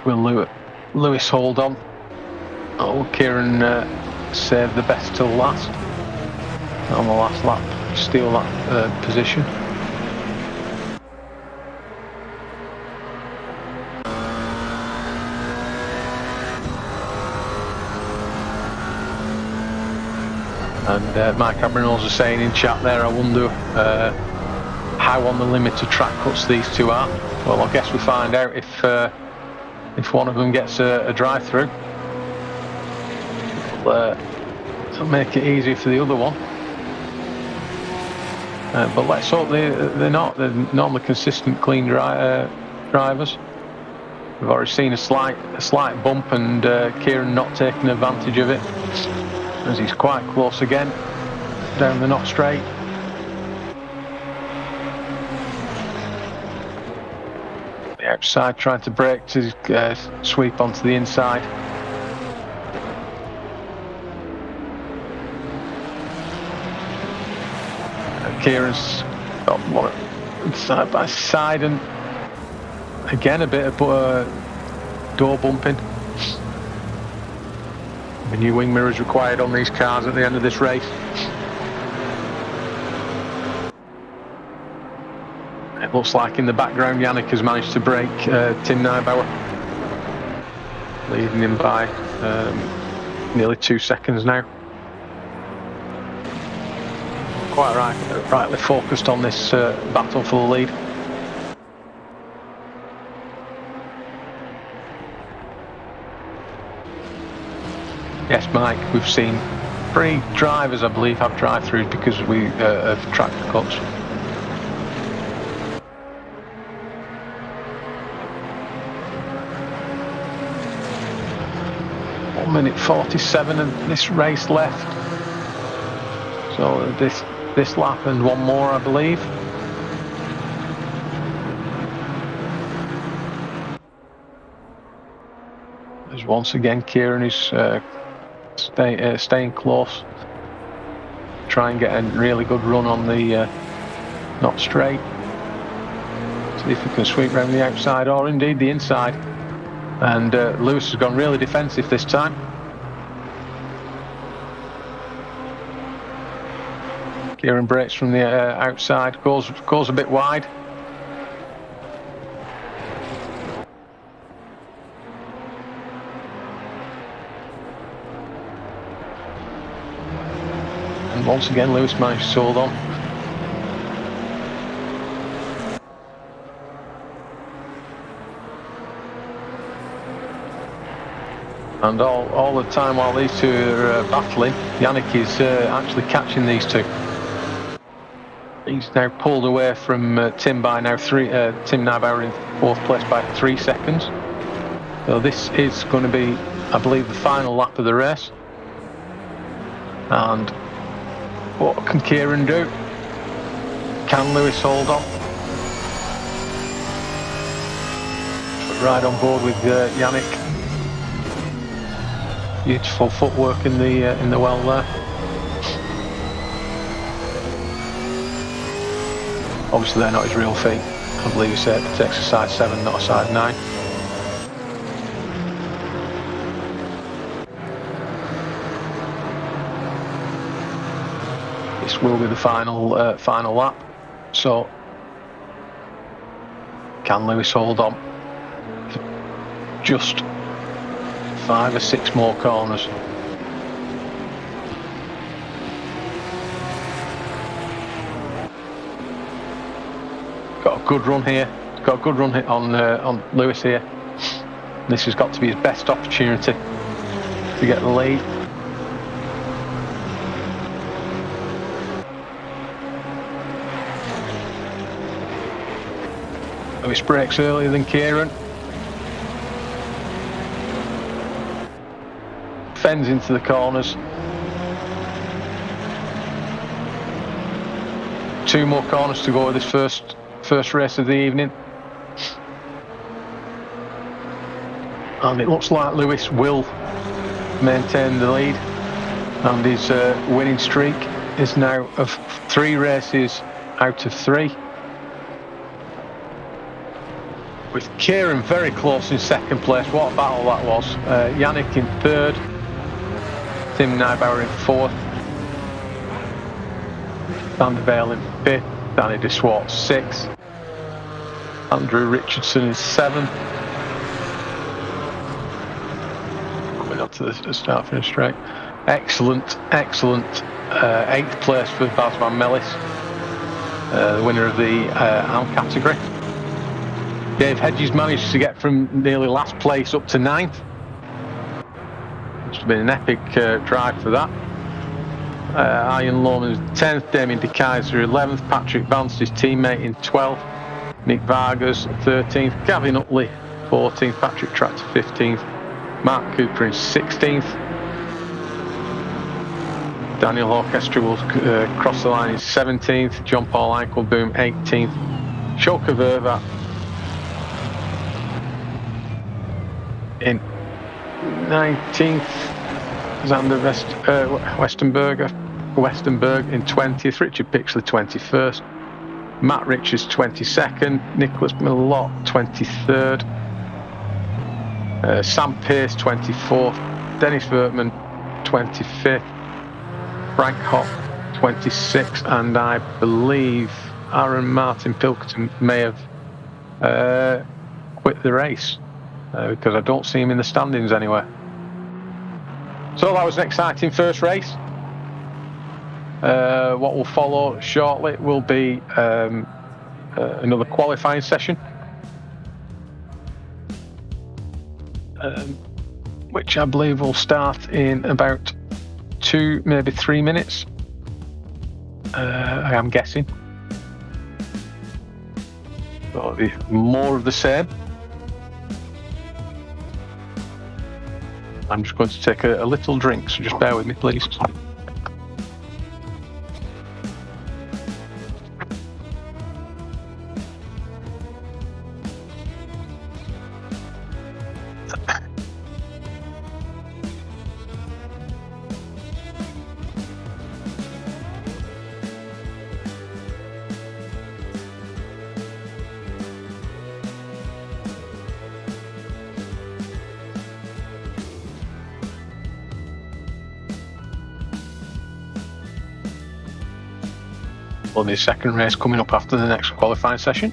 Will Lewis hold on? Oh, Kieran saved the best till last. On the last lap, steal that position. And Mike Abrinol's are saying in chat there, I wonder how on the limit of track cuts these two are. Well, I guess we'll find out if one of them gets a drive-through. It'll make it easy for the other one. But let's hope they're not. They're normally consistent, clean drivers. We've already seen a slight bump, and Kieran not taking advantage of it, as he's quite close again down the not straight. The outside trying to brake to sweep onto the inside. Kieran's got one side by side, and again a bit of door bumping. The new wing mirrors required on these cars at the end of this race. It looks like in the background Yannick has managed to break Tim Neubauer, leading him by nearly 2 seconds now. Quite rightly focused on this battle for the lead. Yes, Mike, we've seen 3 drivers, I believe, have drive-throughs because we of track cuts. Minute 47 of this race left, so this lap and one more, I believe. As once again Kieran is staying close, try and get a really good run on the not straight, see if we can sweep around the outside or indeed the inside. And Lewis has gone really defensive this time. Kieran brakes from the outside, goes a bit wide. And once again Lewis managed to hold on. And all the time while these two are battling, Yannick is actually catching these two. He's now pulled away from Tim by now Tim Neubauer in 4th place by 3 seconds. So this is going to be, I believe, the final lap of the race. And what can Kieran do? Can Lewis hold on? Right on board with Yannick. Beautiful footwork in the well there. Obviously they're not his real feet. I believe he said it's exercise 7, not a size 9. This will be the final lap. So can Lewis hold on for just 5 or 6 more corners? Got a good run here. Got a good run hit on Lewis here. This has got to be his best opportunity to get the lead. Lewis brakes earlier than Kieran. Fends into the corners. 2 more corners to go with this first race of the evening. And it looks like Lewis will maintain the lead, and his winning streak is now of 3 races out of 3. With Kieran very close in 2nd place. What a battle that was. Yannick in 3rd. Tim Neubauer in 4th. Van der Velde in 5th. Danny de Swart 6th. Andrew Richardson in 7th. Coming up to the start finish straight. Excellent 8th place for Bas van Mellis, the winner of the AM category. Dave Hedges managed to get from nearly last place up to 9th. Must have been an epic drive for that. Ian Lohman 10th, Damien De Keyser 11th, Patrick Vance, his teammate, in 12th, Nick Vargas 13th, Gavin Utley 14th, Patrick Tractor 15th, Mark Cooper in 16th. Daniel Orchestra will cross the line in 17th, John Paul Eichelboom 18th, Shoka Verva in 19th, Xander Westenberg in 20th, Richard Pixley 21st, Matt Richards 22nd, Nicholas Millot 23rd, Sam Pearce 24th, Dennis Vertman 25th, Frank Hopp 26th, and I believe Aaron Martin Pilkington may have quit the race. Because I don't see him in the standings anywhere. So that was an exciting first race. What will follow shortly will be another qualifying session, which I believe will start in about 2, maybe 3 minutes. I am guessing. So more of the same. I'm just going to take a little drink, so just bear with me, please. Only the second race coming up after the next qualifying session.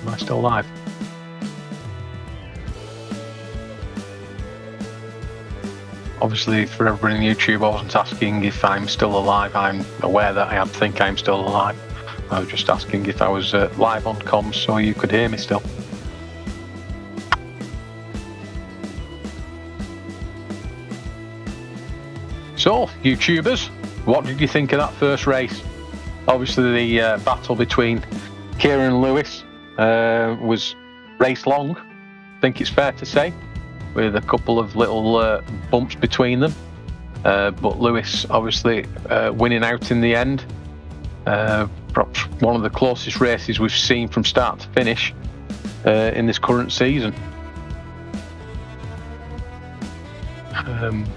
Am I still live? Obviously, for everybody on YouTube, I wasn't asking if I'm still alive. I'm aware that I think I'm still alive. I was just asking if I was live on comms so you could hear me still. So, YouTubers, what did you think of that first race? Obviously, the battle between Kieran and Lewis was race long, I think it's fair to say, with a couple of little bumps between them. But Lewis obviously winning out in the end. Perhaps one of the closest races we've seen from start to finish in this current season.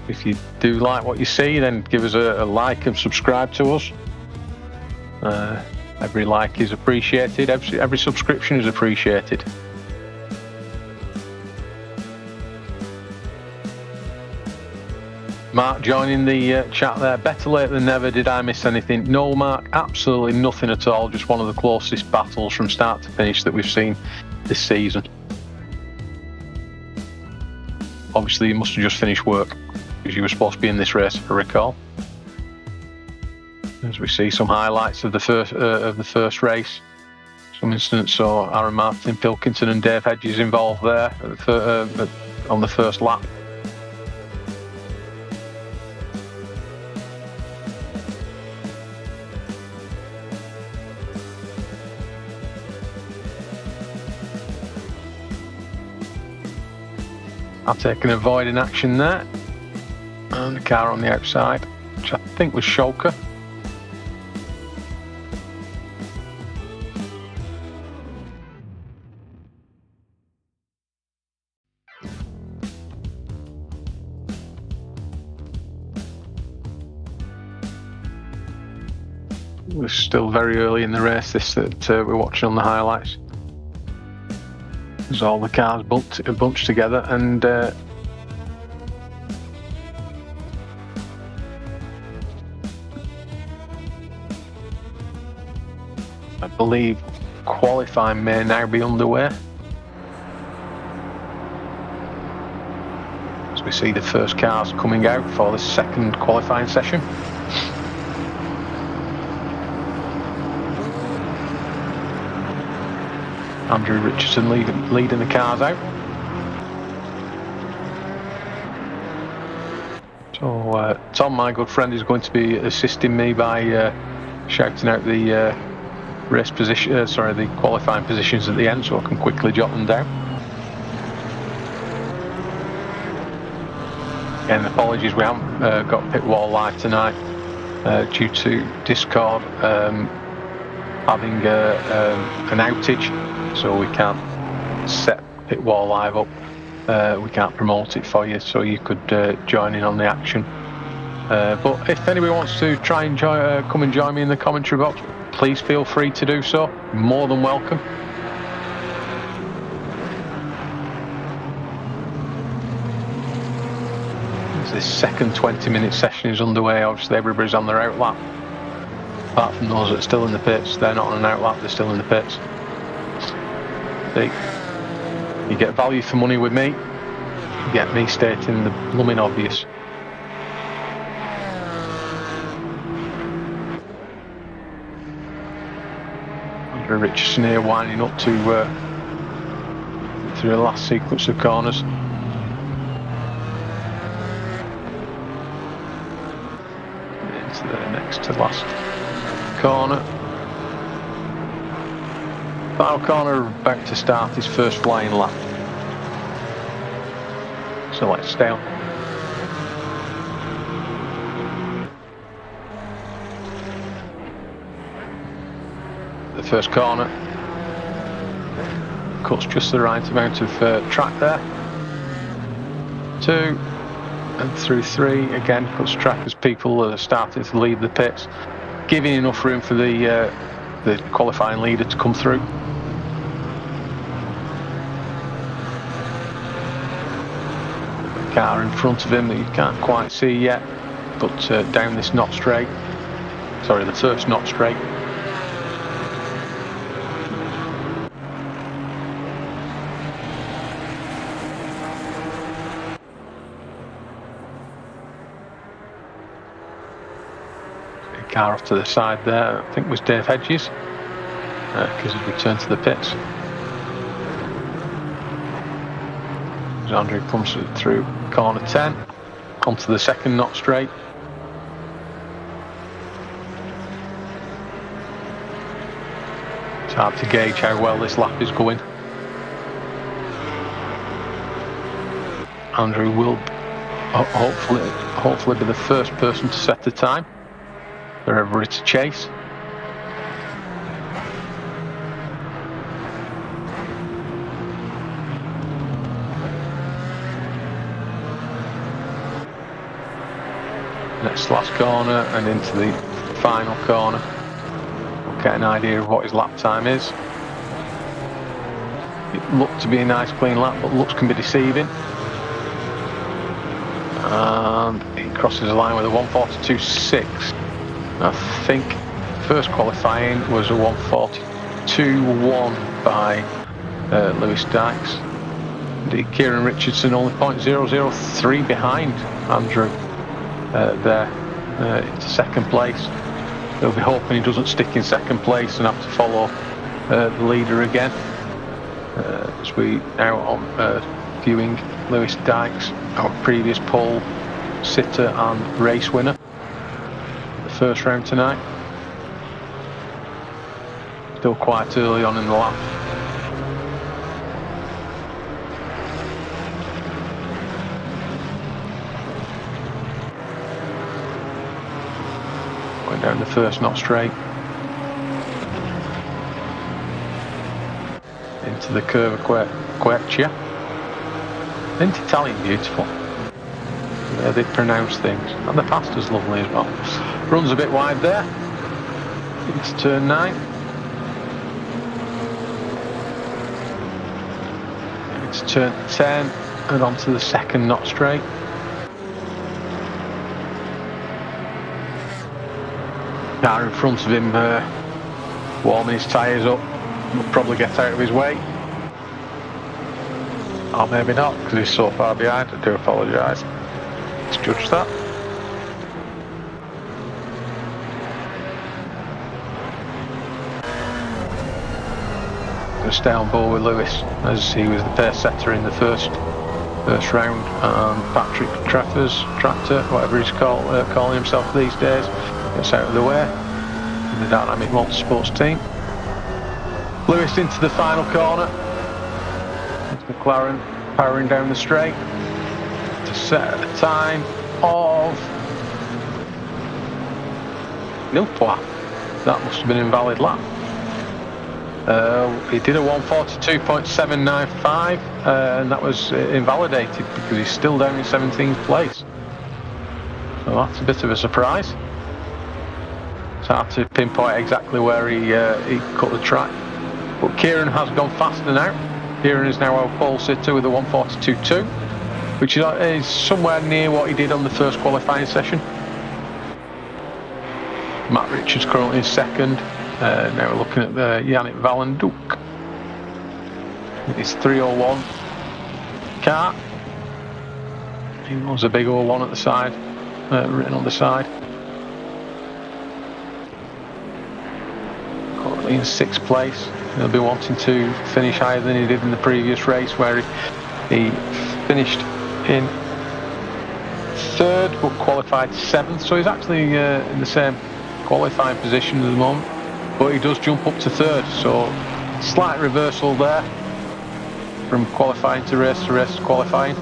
If you do like what you see, then give us a like and subscribe to us. Every like is appreciated, every subscription is appreciated. Mark joining the chat there. Better late than never. Did I miss anything? No, Mark, absolutely nothing at all. Just one of the closest battles from start to finish that we've seen this season. Obviously, you must have just finished work because you were supposed to be in this race, if I recall. As we see some highlights of the first race. Some incidents saw Aaron Martin, Pilkington, and Dave Hedges involved there on the first lap. I've taken avoiding action there, and the car on the outside, which I think was Schalke. We're still very early in the race, this that we're watching on the highlights. As all the cars bunched together, and I believe qualifying may now be underway. As we see the first cars coming out for the second qualifying session. Andrew Richardson leading the cars out. So Tom, my good friend, is going to be assisting me by shouting out the race position, the qualifying positions at the end, so I can quickly jot them down. Again, apologies, we haven't got pit wall live tonight due to Discord having an outage. So we can't set pit wall live up. We can't promote it for you, so you could join in on the action. But if anybody wants to try and come and join me in the commentary box, please feel free to do so. More than welcome. As this second 20-minute session is underway, obviously everybody's on their outlap. Apart from those that are still in the pits, they're not on an outlap, they're still in the pits. You get value for money with me, you get me stating the blooming obvious. Andrew Richardson here winding up to through the last sequence of corners. Into the next to last corner. Final corner, about to start his first flying lap. So let's stay on. The first corner. Cuts just the right amount of track there. 2 and through 3 again, cuts track as people are starting to leave the pits, giving enough room for the qualifying leader to come through. The car in front of him that you can't quite see yet, but down this knot straight, sorry, the first knot straight. Car off to the side there, I think was Dave Hedges, because he's returned to the pits. As Andrew comes through corner 10, onto the second knot straight. It's hard to gauge how well this lap is going. Andrew will hopefully be the first person to set the time, wherever it's a chase. Next last corner and into the final corner. We'll get an idea of what his lap time is. It looked to be a nice clean lap, but looks can be deceiving. And he crosses the line with a 1:42.6. I think first qualifying was a 1:42.1 by Lewis Dykes. Indeed, Kieran Richardson only 0.003 behind Andrew there into second place. They'll be hoping he doesn't stick in second place and have to follow the leader again. As we now on viewing Lewis Dykes, our previous pole sitter and race winner. First round tonight. Still quite early on in the lap. Going down the first knot straight. Into the curve of Quercia. Isn't Italian beautiful? They pronounce things, and the pasta's lovely as well. Runs a bit wide there into turn 9. It's turn 10 and onto the second knot straight. Car in front of him warming his tyres up. Will probably get out of his way, or maybe not, because he's so far behind. I do apologise. Let's judge that. Going to stay on board with Lewis, as he was the pace setter in the first round, and Patrick Tractor, whatever he's calling himself these days, gets out of the way in the Dynamic Motorsports team. Lewis into the final corner. It's McLaren powering down the straight to set a time of nil point. That must have been an invalid lap. He did a 1:42.795, and that was invalidated because he's still down in 17th place. So that's a bit of a surprise. It's hard to pinpoint exactly where he cut the track. But Kieran has gone faster now. Kieran is now our pole sitter with a 1:42.2, which is somewhere near what he did on the first qualifying session. Matt Richards currently in second. Now we're looking at Yannick Valenduk. It's 3:01 car. He was a big 01 at the side, written on the side. currently in 6th place. He'll be wanting to finish higher than he did in the previous race, where he finished in 3rd but qualified 7th, so he's actually in the same qualifying position at the moment, but he does jump up to 3rd, so slight reversal there from qualifying to race qualifying.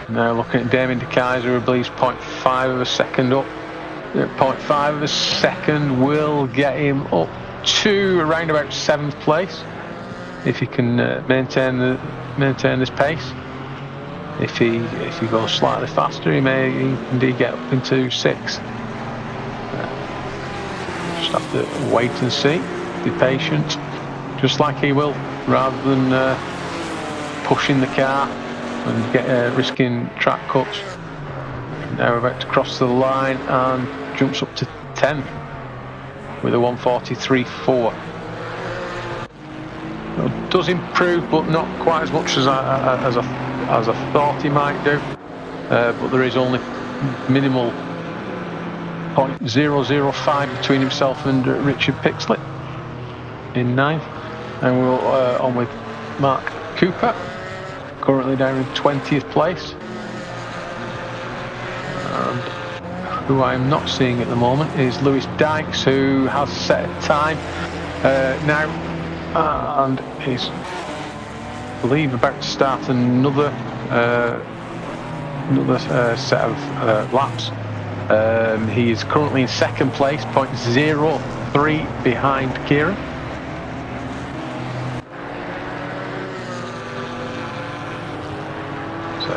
Now looking at Damien De Keyser, who believes 0.5 of a second up. 0.5 of a second will get him up to around about 7th place if he can maintain this pace. If he goes slightly faster, he may indeed get up into 6th. Just have to wait and see. Be patient, just like he will, rather than pushing the car and risking track cuts. Now we're about to cross the line and jumps up to 10th with a 1:43.4. Does improve, but not quite as much as I thought he might do. But there is only minimal 0.005 between himself and Richard Pixley in 9th. And we're on with Mark Cooper, currently down in 20th place. And who I'm not seeing at the moment is Lewis Dykes, who has set a time now, and is, I believe, about to start another set of laps. He is currently in 2nd place, 0.03 behind Kieran. So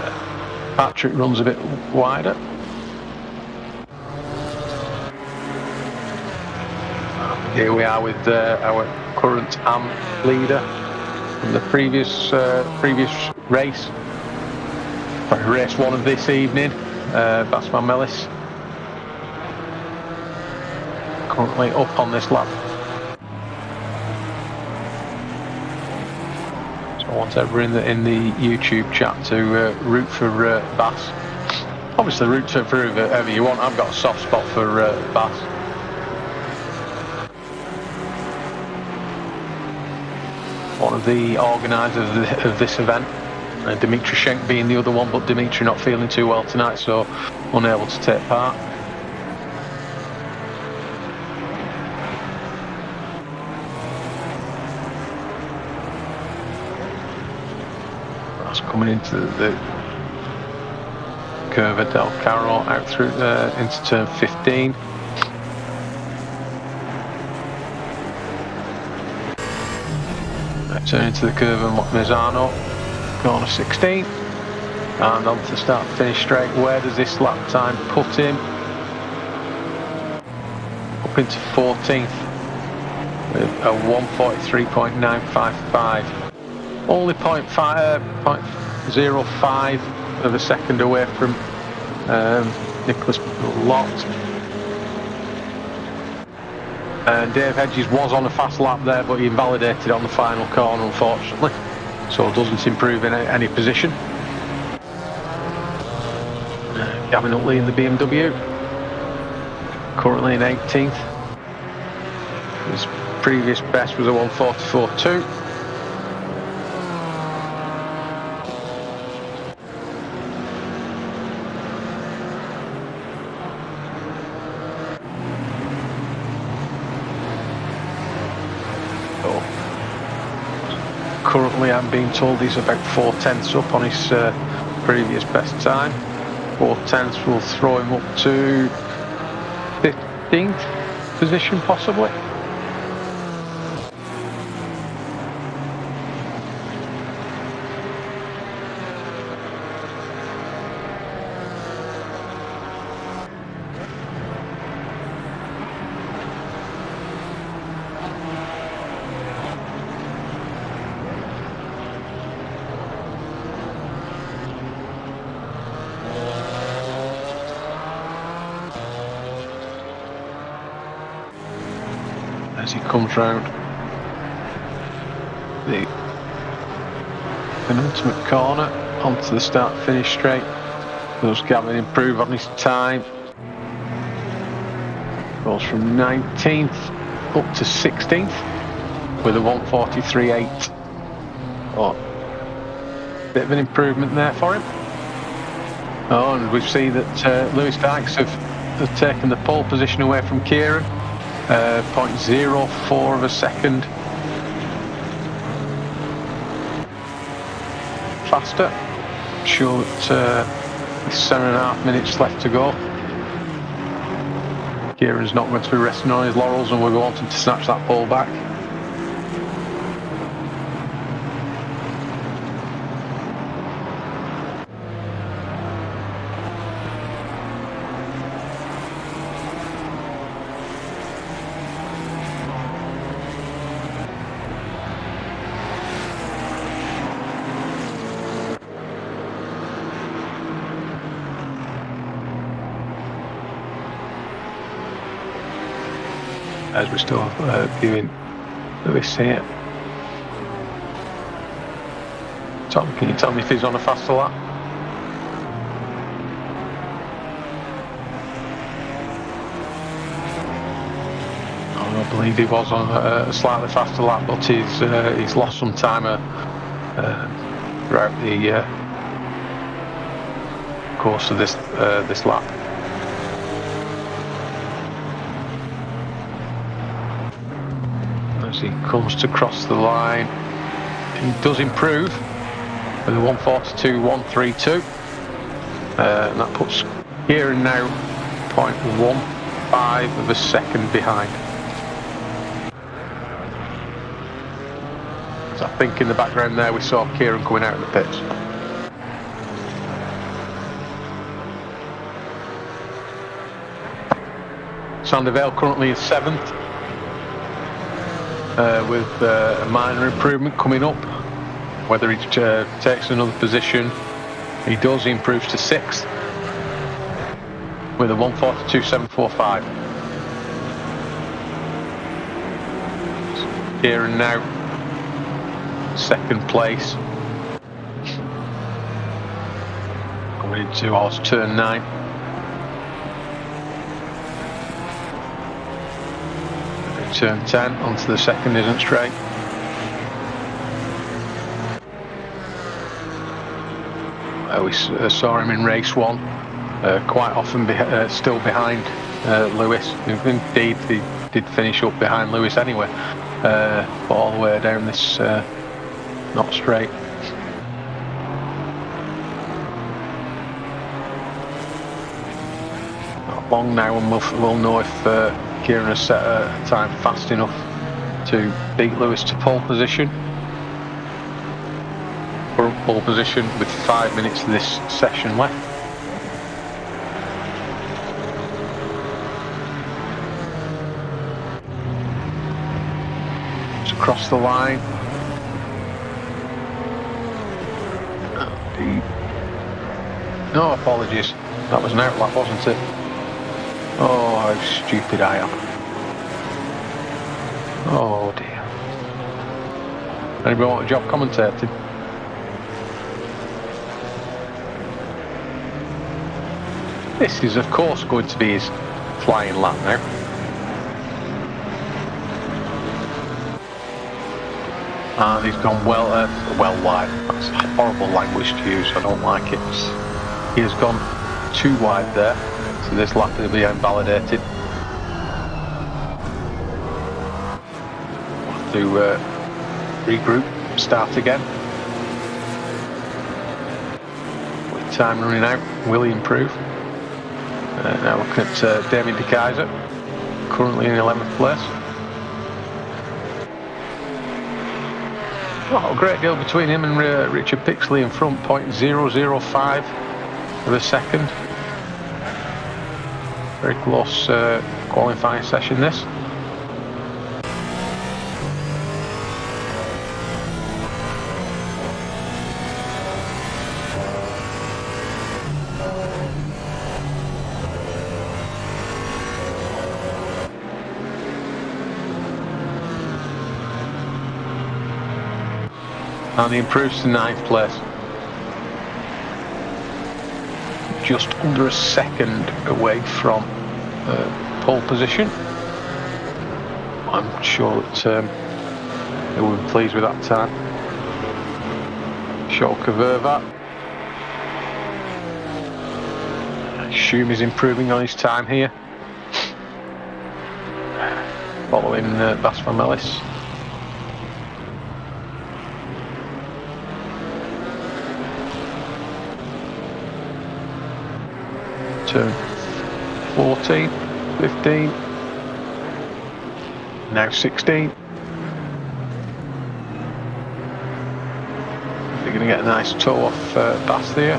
Patrick runs a bit wider. Here we are with our current AM leader from the previous race. Race 1 of this evening, Basman Mellis. Currently up on this lap. So I want everyone in the YouTube chat to root for Bass. Obviously root for whoever you want. I've got a soft spot for Bass. One of the organisers of this event, Dimitri Schenk being the other one, but Dimitri not feeling too well tonight, so unable to take part. That's coming into the Curva del Caro out through into turn 15. Turn into the curve and Misano, corner 16, and on to start finish straight. Where does this lap time put him? Up into 14th with a 1:43.955. Only 0.05 of a second away from Nicholas Lott. Dave Hedges was on a fast lap there, but he invalidated on the final corner, unfortunately, so doesn't improve in any position. Gavin Utley in the BMW, currently in 18th. His previous best was a 1:44.2. Currently I'm being told he's about 4/10ths up on his previous best time. 4/10ths will throw him up to 15th position possibly. As he comes round the penultimate corner onto the start finish straight, does Gavin improve on his time? Goes from 19th up to 16th with a 1:43.8. Oh, bit of an improvement there for him. Oh, and we see that Lewis Dykes have taken the pole position away from Kieran. 0.04 of a second faster. Sure that with 7.5 minutes left to go. Kieran's not going to be resting on his laurels, and we're wanting to snatch that pole back. As we're still viewing Lewis here. Tom, can you tell me if he's on a faster lap? Oh, I believe he was on a slightly faster lap, but he's lost some time throughout the course of this lap. As he comes to cross the line, he does improve with a 1:42.132, and that puts Kieran now 0.15 of a second behind. So I think in the background there we saw Kieran coming out of the pits. Sandervale currently in 7th. With a minor improvement coming up. Whether he takes another position, he does. He improves to 6th with a 1:42.745. Kieran now 2nd place, coming into towards turn 9. Turn 10 onto the second isn't straight. We saw him in race 1, quite often still behind Lewis. Indeed, he did finish up behind Lewis anyway, all the way down this not straight. Not long now, and we'll know if Kieran has set a time fast enough to beat Lewis to pole position. Current pole position with 5 minutes of this session left. Just across the line. No apologies. That was an outlap, wasn't it? Oh, how stupid I am. Oh dear. Anybody want a job commentating? This is of course going to be his flying lap now. And he's gone well wide. That's horrible language to use, I don't like it. He has gone too wide there. So this lap will be invalidated. We'll have to regroup, start again. With time running out, will he improve? Now looking at Damien De Keyser, currently in 11th place. Oh, a great deal between him and Richard Pixley in front, 0.005 of a second. Very close qualifying session this. And he improves to 9th place. Just under a second away from pole position. I'm sure that he will be pleased with that time. Schalke Vervat. I assume he's improving on his time here. Following Bas van Mellis. Turn 14, 15, now 16. They're going to get a nice toe off Bas there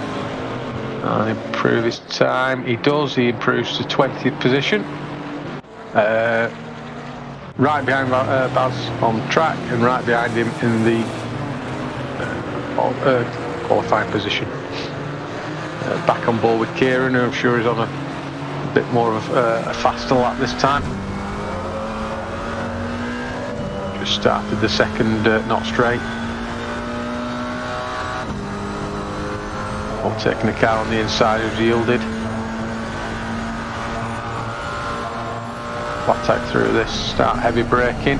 and improve his time. He does, he improves to 20th position. Right behind Bas on track and right behind him in the qualifying position. Back on board with Kieran, who I'm sure is on a bit more of a faster lap this time. Just started the second not straight. Taking the car on the inside who's yielded. Flat out through this, start heavy braking.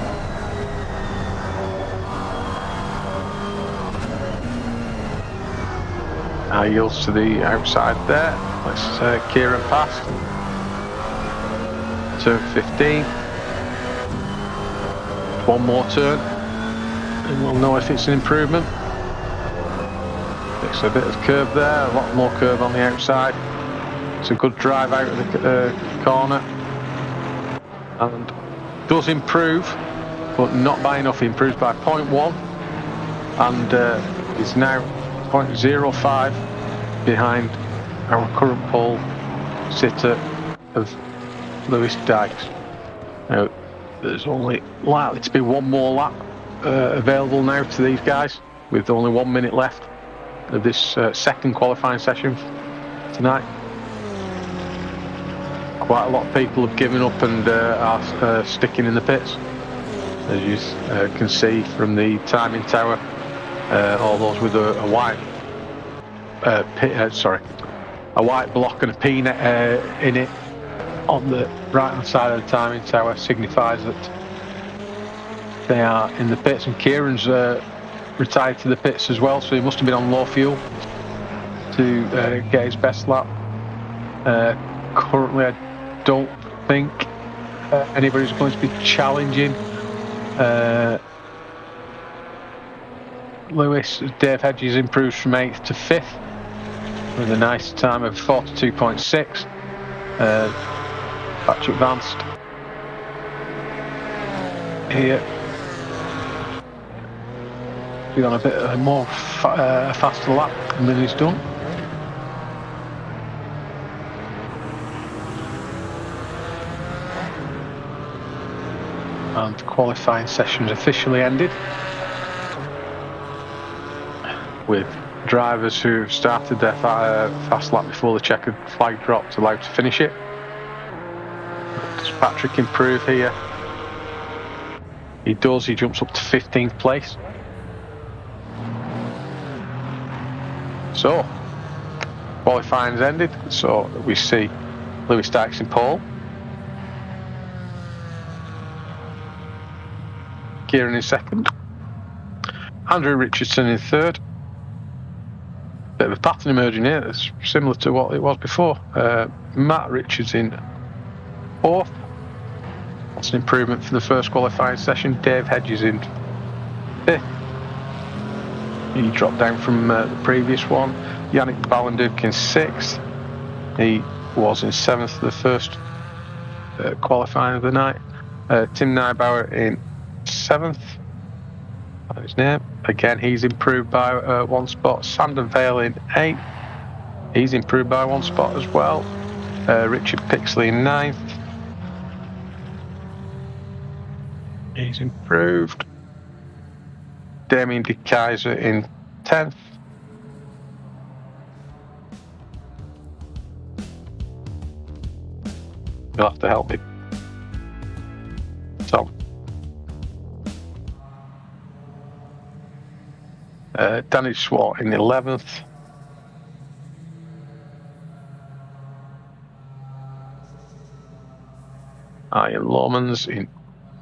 Now yields to the outside there. Let's Kieran past. Turn 15. One more turn and we'll know if it's an improvement. It's a bit of curve there, a lot more curve on the outside. It's a good drive out of the corner. And does improve, but not by enough. He improves by 0.1 and is now 0.05 behind our current pole sitter of Lewis Dykes. Now, there's only likely to be one more lap available now to these guys, with only 1 minute left of this second qualifying session tonight. Quite a lot of people have given up and are sticking in the pits, as you can see from the timing tower. All those with a white a white block and a P in it on the right hand side of the timing tower signifies that they are in the pits. And Kieran's retired to the pits as well, so he must have been on low fuel to get his best lap. Currently, I don't think anybody's going to be challenging Lewis. Dave Hedges improves from 8th to 5th with a nice time of 42.6. Patrick Vanst here. He's on a bit more faster lap than he's done. And the qualifying session's officially ended, with drivers who started their fast lap before the checkered flag dropped allowed to finish it. Does Patrick improve here? He does, he jumps up to 15th place. So, qualifying's ended, so we see Lewis Dykes in pole, Kieran in second, Andrew Richardson in third. Bit of a pattern emerging here that's similar to what it was before. Matt Richards in fourth. That's an improvement from the first qualifying session. Dave Hedges in fifth. He dropped down from the previous one. Yannick Balenduk in sixth. He was in seventh for the first qualifying of the night. Tim Neibauer in seventh. That's his name. Again, he's improved by one spot. Sandon Vale in eighth. He's improved by one spot as well. Richard Pixley in ninth. He's improved. Damien De Keyser in 10th. You'll have to help me, Tom. Danny Swart in 11th. Ian Lomans in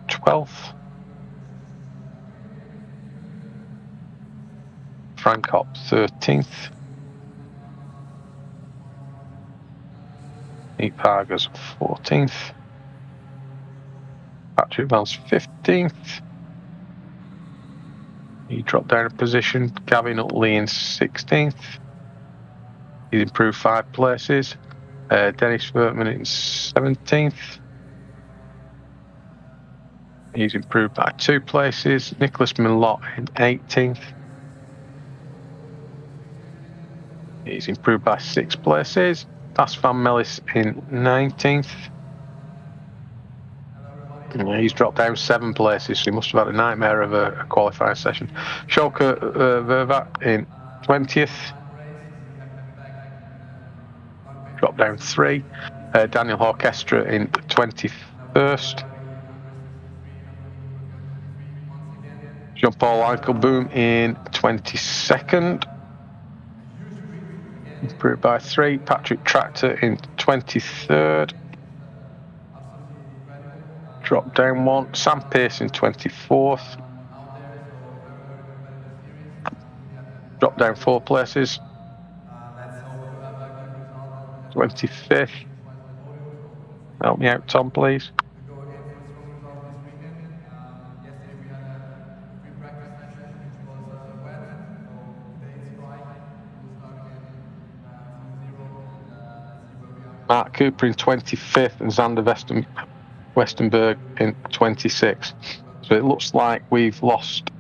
12th. Frank Hopp 13th. Nick Vargas 14th. Patrick Vance 15th. He dropped down a position. Gavin Utley in 16th. He's improved 5 places. Dennis Vertman in 17th. He's improved by 2 places. Nicholas Millot in 18th. He's improved by 6 places. Bas van Mellis in 19th. He's dropped down 7 places, so he must have had a nightmare of a qualifying session. Schalke Vervat in 20th. Dropped down 3. Daniel Orchestra in 21st. Jean-Paul Eichelboom in 22nd. Improved by 3. Patrick Tractor in 23rd. Dropped down 1. Sam Pearce in 24th. Dropped down 4 places. 25th. Help me out, Tom, please. Mark Cooper in 25th and Xander Westenberg in 26th. So it looks like we've lost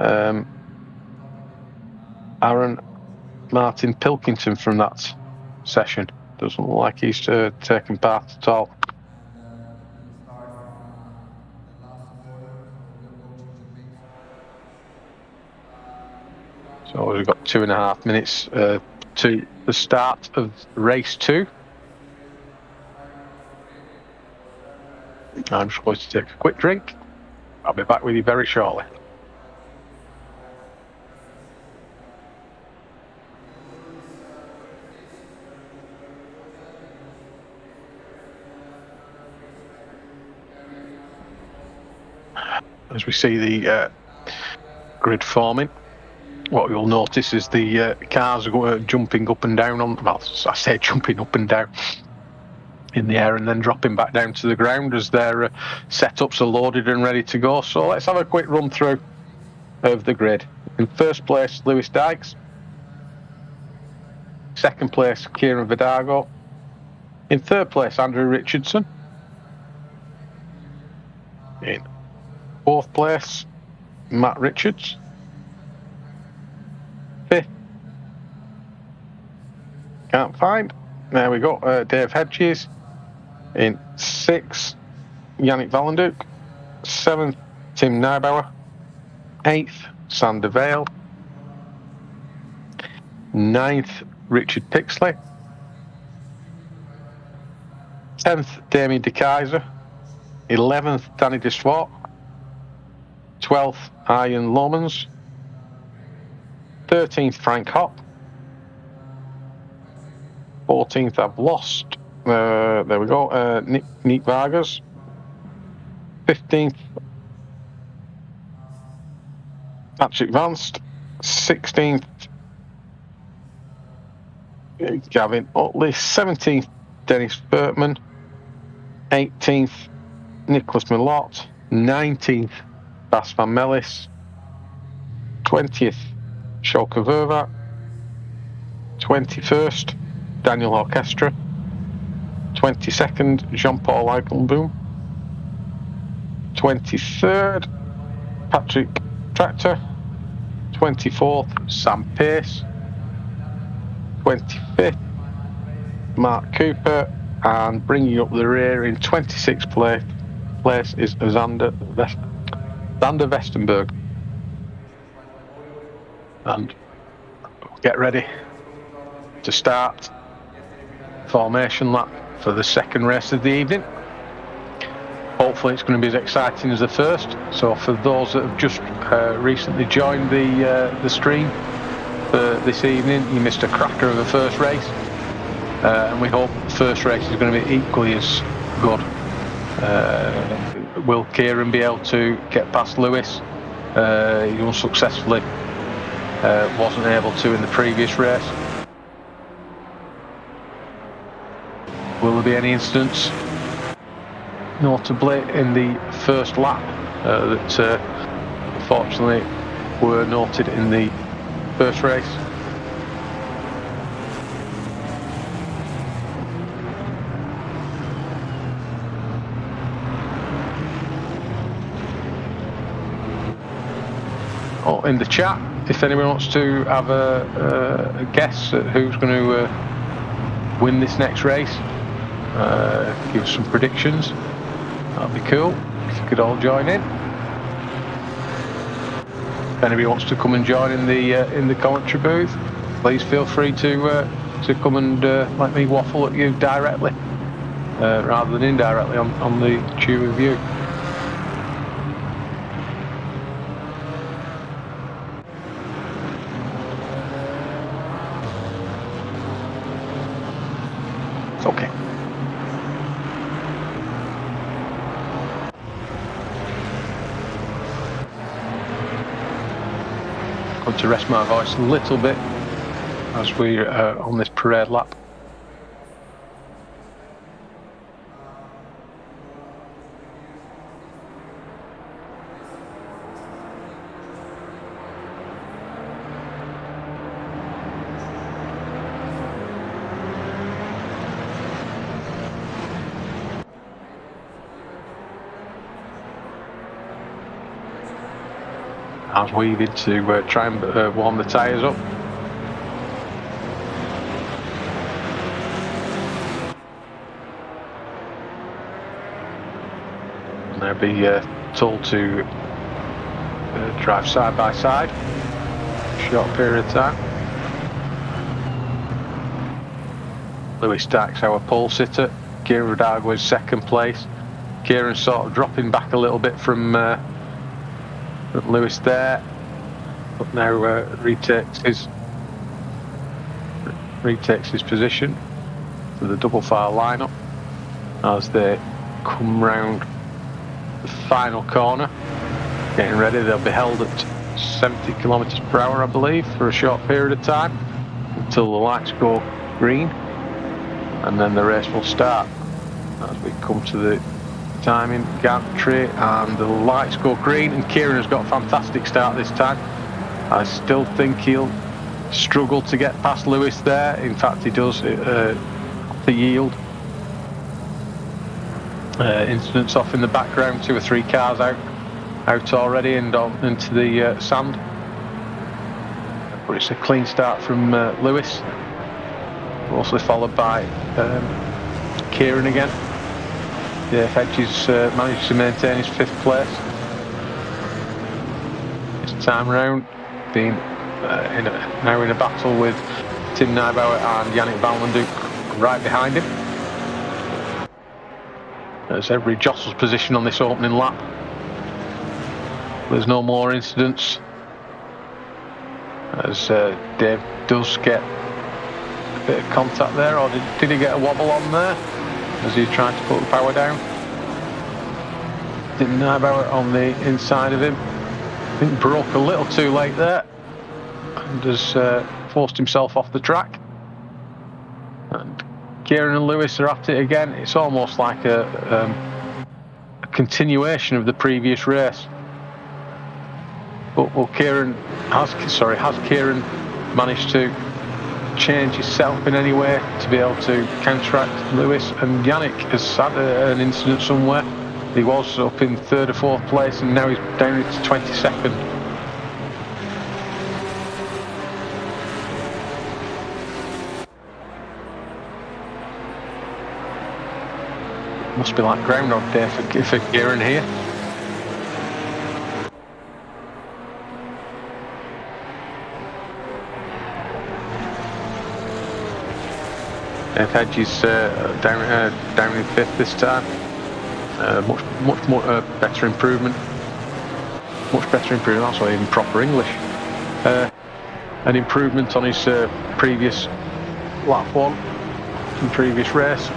Aaron Martin Pilkington from that session. Doesn't look like he's taken part at all. So we've got 2.5 minutes to the start of race 2. I'm just going to take a quick drink. I'll be back with you very shortly. As we see the grid forming, what you'll notice is the cars are jumping up and down on, well, I say jumping up and down in the air and then dropping back down to the ground as their setups are loaded and ready to go. So let's have a quick run through of the grid. In first place, Lewis Dykes. Second place, Kieran Vidago. In third place, Andrew Richardson. In fourth place, Matt Richards. Fifth, can't find. There we go, Dave Hedges. In 6th, Yannick Vallenduc. 7th, Tim Neubauer. 8th, Sander Vale. 9th, Richard Pixley. 10th, Damien De Keyser. 11th, Danny De Swart. 12th, Ian Lomans. 13th, Frank Hopp. 14th, I've lost. There we go. Nick Vargas. 15th, Patrick Vance. 16th, Gavin Utley. 17th, Dennis Bertman. 18th, Nicholas Millot. 19th, Bas van Mellis. 20th, Schalke Vervat. 21st, Daniel Orchestra. 22nd, Jean-Paul Eichelboom. 23rd, Patrick Tractor. 24th, Sam Pearce. 25th, Mark Cooper. And bringing up the rear in 26th place is Xander Westenberg. And get ready to start formation lap for the second race of the evening. Hopefully it's going to be as exciting as the first. So for those that have just recently joined the stream for this evening, you missed a cracker of the first race, and we hope the first race is going to be equally as good. Will Kieran be able to get past Lewis? He unsuccessfully wasn't able to in the previous race. Will there be any incidents, notably in the first lap, that unfortunately were noted in the first race? Or in the chat, if anyone wants to have a guess at who's going to win this next race, give some predictions, that'd be cool if you could all join in. If anybody wants to come and join in the commentary booth, please feel free to come and let me waffle at you directly rather than indirectly on the tube of view. It's okay. Going to rest my voice a little bit as we're on this parade lap. As weaving to try and warm the tyres up. And they'll be told to drive side by side, short period of time. Lewis Starks, our pole sitter. Kieran Dargo is second place. Kieran sort of dropping back a little bit from Lewis there, but now retakes his position for the double file lineup as they come round the final corner, getting ready. They'll be held at 70 kilometers per hour, I believe, for a short period of time until the lights go green, and then the race will start as we come to the timing gantry and the lights go green. And Kieran has got a fantastic start this time. I still think he'll struggle to get past Lewis there. In fact, he does the yield. Incidents off in the background, 2 or 3 cars out already and on into the sand, but it's a clean start from Lewis, mostly followed by Kieran again. Dave Hedges managed to maintain his 5th place this time round, being now in a battle with Tim Nybauer and Yannick Van Lenduk right behind him, as everybody jostles position on this opening lap. There's no more incidents, as Dave does get a bit of contact there, or did he get a wobble on there as he tried to put the power down? Didn't Nybauer on the inside of him. I think broke a little too late there and has forced himself off the track. And Kieran and Lewis are at it again. It's almost like a continuation of the previous race. But has Kieran managed to change himself in any way to be able to counteract Lewis? And Yannick has had an incident somewhere. He was up in 3rd or 4th place and now he's down to 22nd. Must be like Groundhog Day for Kieran here. Dave Hedges down in 5th this time. Much more better improvement. Much better improvement. That's not even proper English. An improvement on his previous lap 1 from previous race.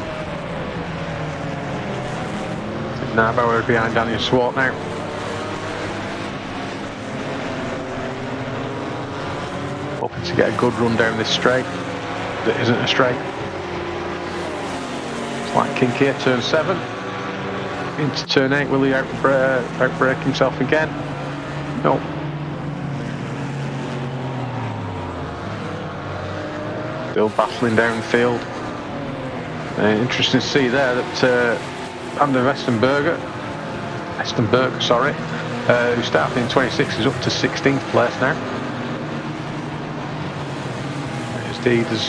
Nürburgring behind Daniel Swart now. Hoping to get a good run down this straight. It isn't a straight. It's like kinky at turn 7. Into turn 8, will he outbrake himself again? No. Still battling down the field. Interesting to see there that Ander Westenberger, who started in 26, is up to 16th place now. Indeed has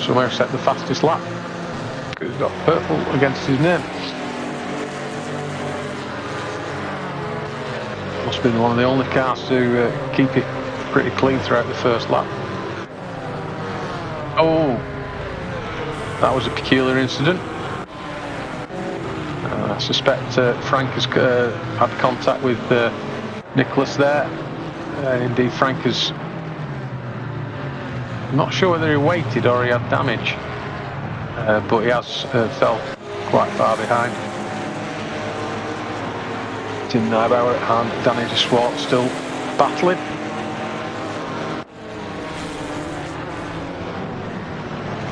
somehow set the fastest lap. He's got purple against his name. Must have been one of the only cars to keep it pretty clean throughout the first lap. Oh, that was a peculiar incident. I suspect Frank has had contact with Nicholas there. Indeed, Frank has... I'm not sure whether he waited or he had damage, but he has fell quite far behind. Tim Nybauer and Danny de Swart still battling.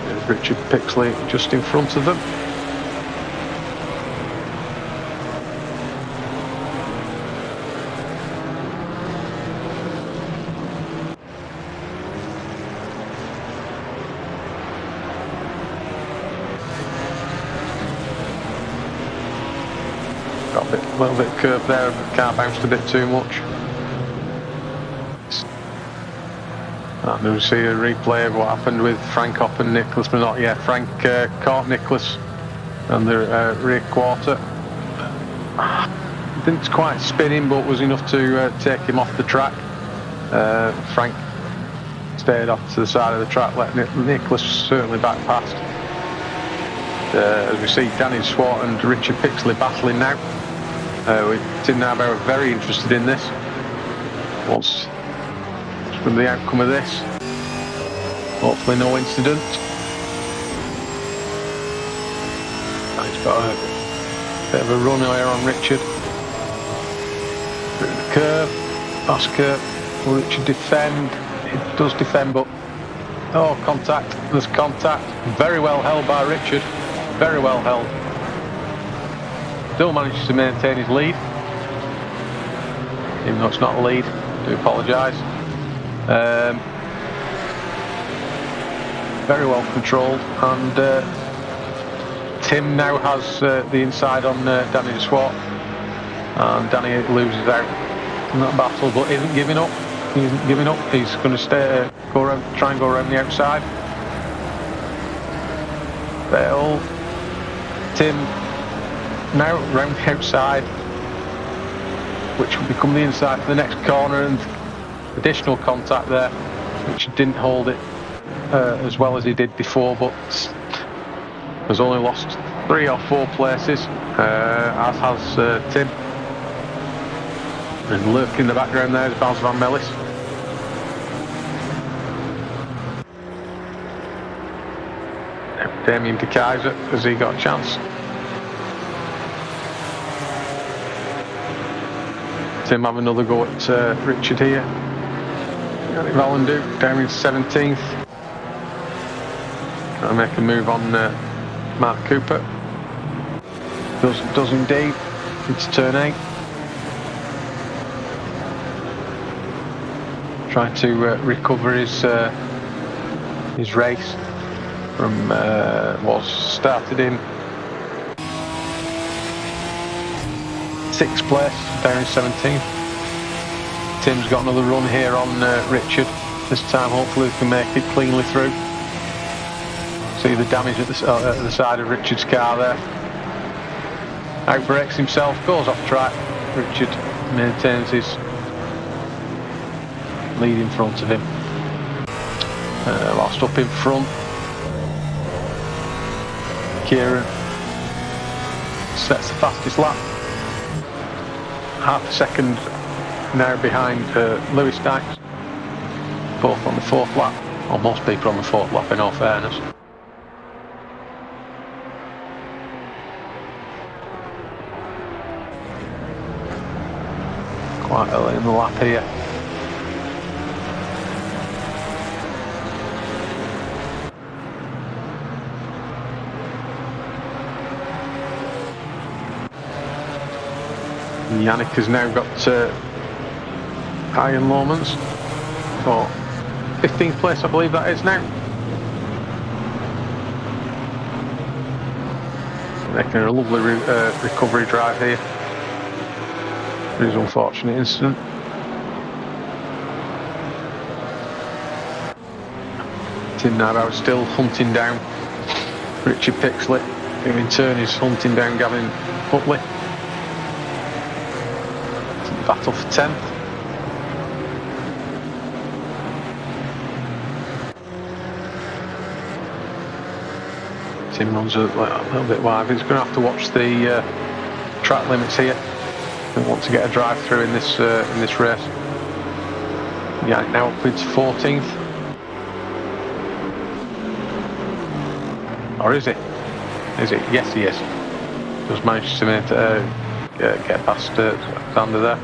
There's Richard Pixley just in front of them. Got a little bit of curve there, the car bounced a bit too much. And we'll see a replay of what happened with Frank Hopp and Nicholas, but not yet. Frank caught Nicholas on the rear quarter. Didn't quite spin him, but was enough to take him off the track. Frank stayed off to the side of the track, let Nicholas certainly back past. As we see Danny Swart and Richard Pixley battling now. Tim Narbauer are very interested in this. What's from the outcome of this? Hopefully no incident. He's got a bit of a run here on Richard. Bit of the curve, fast curve. Will Richard defend? He does defend, but oh, contact. There's contact. Very well held by Richard. Very well held. Still manages to maintain his lead, even though it's not a lead. I do apologise. Very well controlled, and Tim now has the inside on Danny de Swart, and Danny loses out in that battle, but isn't giving up. He isn't giving up. He's going to stay, try and go around the outside. Bell, Tim now round the outside, which will become the inside for the next corner, and additional contact there, which didn't hold it as well as he did before, but has only lost 3 or 4 places, as has Tim. And lurking in the background there is Bas van Mellis. Damien de Keyser, has he got a chance? Tim have another go at Richard here. Valendu down in 17th. Trying to make a move on Mark Cooper. Does indeed. It's turn 8. Trying to recover his race from was started in 6th place, down in 17th. Tim's got another run here on Richard. This time hopefully he can make it cleanly through. See the damage at the side of Richard's car there. Outbreaks himself, goes off track. Richard maintains his lead in front of him. Last up in front, Kieran sets the fastest lap. Half a second now behind Lewis Dykes, both on the 4th lap, or most people on the 4th lap in all fairness. quite early in the lap here. Yannick has now got iron moments for 15th place, I believe that is now. Making a lovely recovery drive here. There is an unfortunate incident. Tim Naro still hunting down Richard Pixley, who in turn is hunting down Gavin Utley. Battle for 10th. Tim runs a little bit wide. He's going to have to watch the track limits here. He wants to get a drive through in this race. Yeah, now up into 14th. Or is it? Is it? Yes, he is. Just managed to get past Xander there.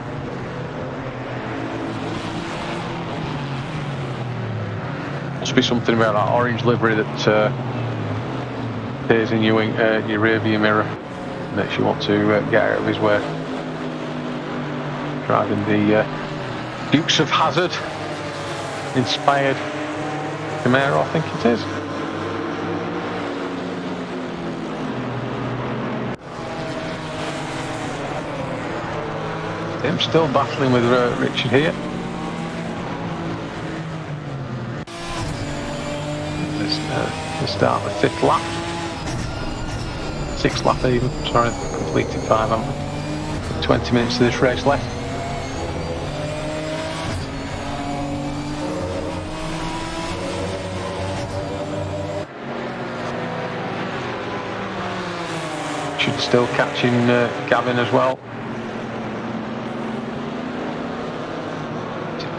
Must be something about that orange livery that appears in your rear view mirror. Makes you want to get out of his way. Driving the Dukes of Hazzard inspired Camaro, I think it is. I'm still battling with Richard here. Let's start the 5th lap. 6th lap even, sorry, completed 5, haven't we? 20 minutes of this race left. Richard still catching Gavin as well.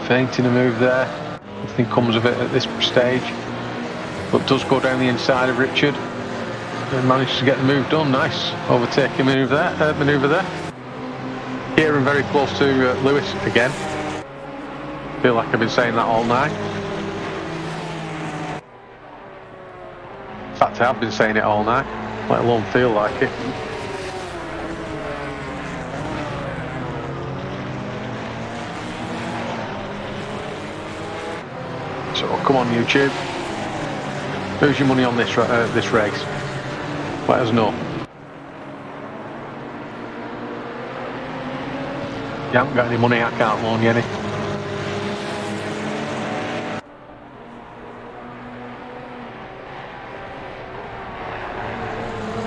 Feinting a move there. Nothing comes of it at this stage, but does go down the inside of Richard and manages to get the move done. Nice overtaking manoeuvre there. Kieran very close to Lewis again. Feel like I've been saying that all night. In fact, I have been saying it all night, let alone feel like it. So come on YouTube, who's your money on this race? Let us know. You haven't got any money, I can't loan you any.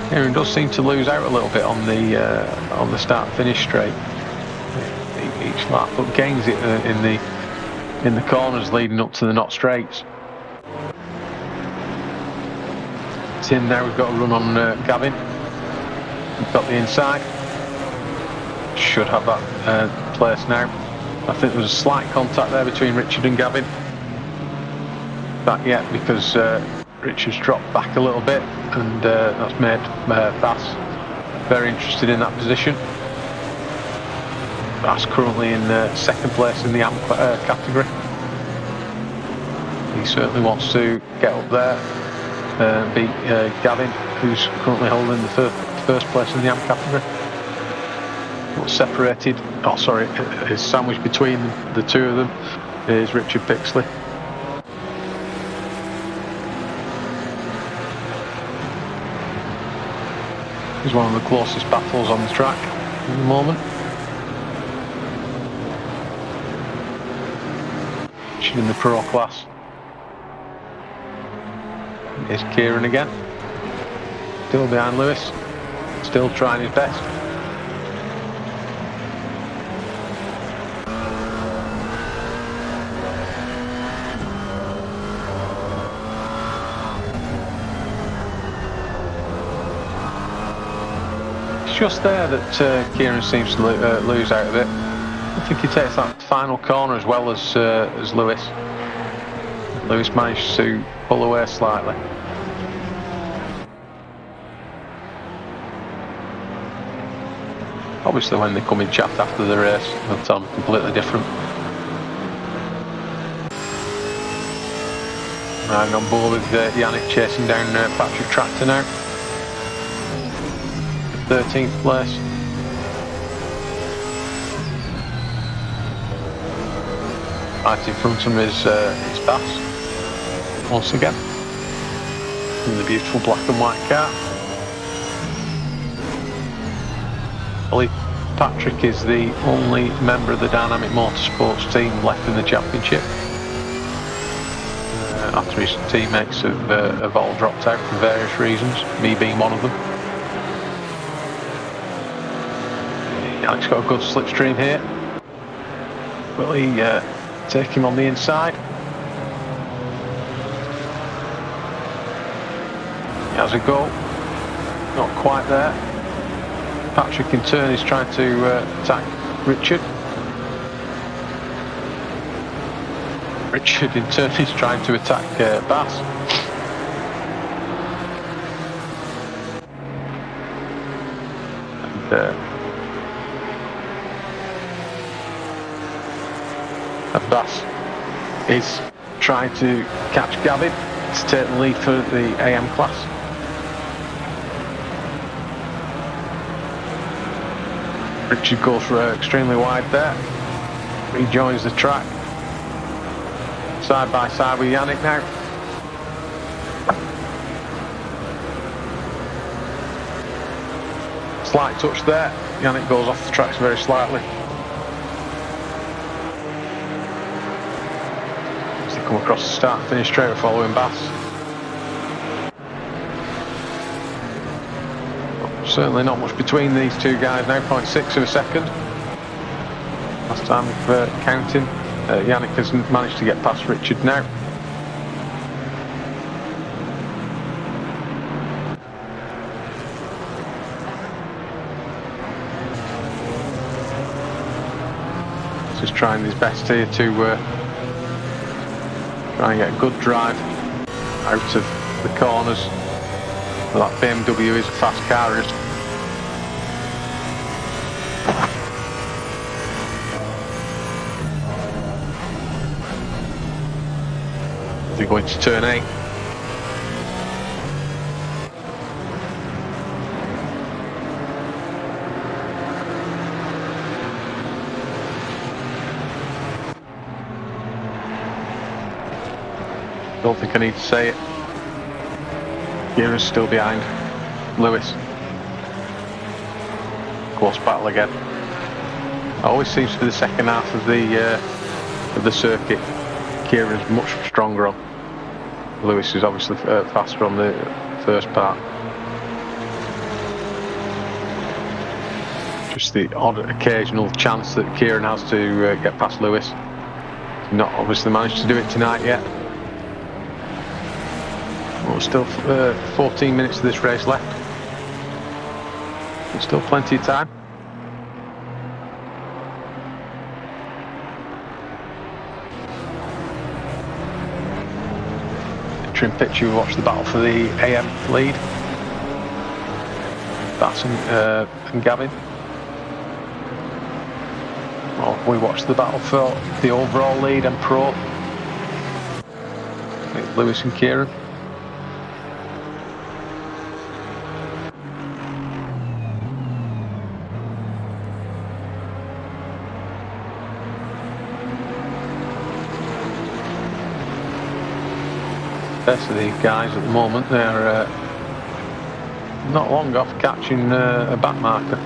Kieran does seem to lose out a little bit on the start-finish straight each lap, but gains it in the corners leading up to the not straights. Tim now we've got a run on Gavin. We've got the inside. Should have that place now. I think there was a slight contact there between Richard and Gavin. Not yet, because Richard's dropped back a little bit, and that's made Bass very interested in that position. Bass currently in 2nd place in the AMP category. He certainly wants to get up there and beat Gavin, who's currently holding the first place in the AMP category. What's separated, is sandwiched between the two of them is Richard Pixley. It's one of the closest battles on the track at the moment. In the pro class. Here's Kieran again. Still behind Lewis. Still trying his best. It's just there that Kieran seems to lose out of it. I think he takes that final corner as well as Lewis. Lewis managed to pull away slightly. Obviously when they come in chat after the race, they'll tell them completely different. Riding on board with Yannick chasing down Patrick Tractor now. 13th place. Right in front of him is Bass, once again, in the beautiful black and white car. I believe Patrick is the only member of the Dynamic Motorsports team left in the championship, after his teammates have all dropped out for various reasons, me being one of them. Alex got a good slipstream here. Will he take him on the inside? He has a go. Not quite there. Patrick in turn is trying to attack Richard. Richard in turn is trying to attack Bass. And Bass is trying to catch Gavin to take the lead for the AM class. Richard goes extremely wide there. Rejoins the track. Side by side with Yannick now. Slight touch there. Yannick goes off the tracks very slightly. As they come across the start and finish straight following Bass. Certainly not much between these two guys now, 0.6 of a second. Last time of counting. Yannick has managed to get past Richard now. Just trying his best here to try and get a good drive out of the corners. Well, that BMW is a fast car. They're going to turn 8. Don't think I need to say it. Kieran's still behind Lewis. Close battle again. Always seems to be the second half of the circuit. Kieran's much stronger on. Lewis is obviously faster on the first part. Just the odd occasional chance that Kieran has to get past Lewis. Not obviously managed to do it tonight yet. Well, still 14 minutes of this race left. There's still plenty of time. In picture, we watch the battle for the AM lead. Bass and Gavin. Well, we watch the battle for the overall lead and pro. With Lewis and Kieran. Best of these guys at the moment, they're not long off catching a back marker.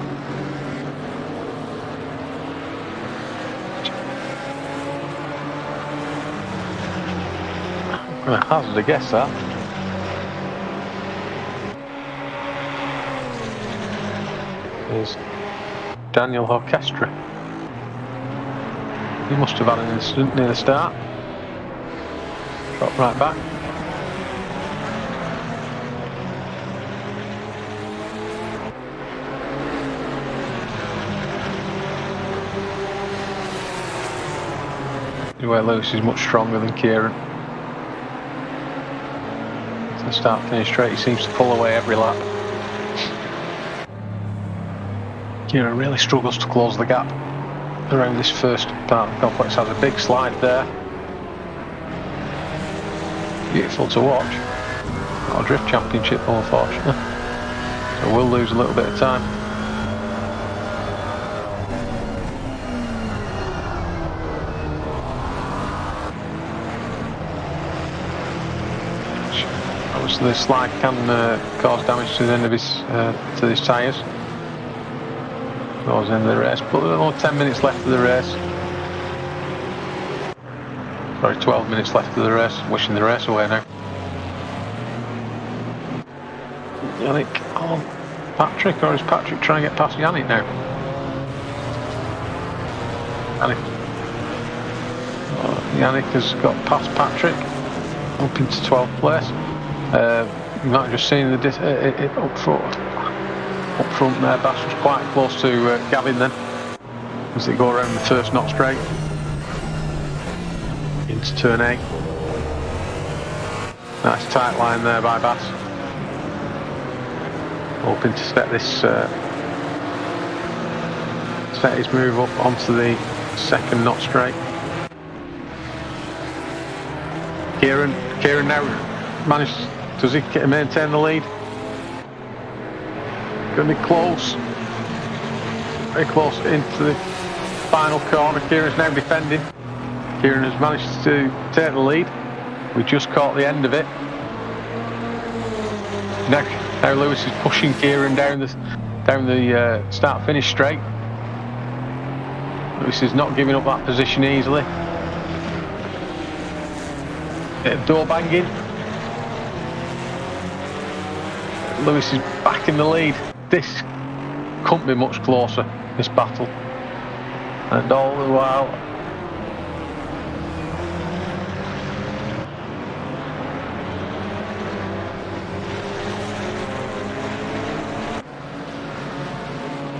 I'm going to hazard a guess that. Is Daniel Orchestra. He must have had an incident near the start. Drop right back. Where Lewis is much stronger than Kieran. To start finish straight, he seems to pull away every lap. Kieran really struggles to close the gap around this first part of the complex. Has a big slide there. Beautiful to watch. Not a drift championship, unfortunately. So we'll lose a little bit of time. Obviously, the slide can cause damage to the end of his tyres. Towards the end of the race, but there are only 10 minutes left of the race. Sorry, 12 minutes left of the race. Wishing the race away now. Yannick on Patrick, or is Patrick trying to get past Yannick now? Yannick has got past Patrick, up into 12th place. You might have just seen the up front there. Bass was quite close to Gavin then, as they go around the first knot straight into turn 8. Nice tight line there by Bass, hoping to set his move up onto the second knot straight. Kieran now managed. Does he maintain the lead? Going to be close. Very close into the final corner. Kieran's now defending. Kieran has managed to take the lead. We just caught the end of it. Now Lewis is pushing Kieran down the start-finish straight. Lewis is not giving up that position easily. Bit of door banging. Lewis is back in the lead. This couldn't be much closer, this battle. And all the while,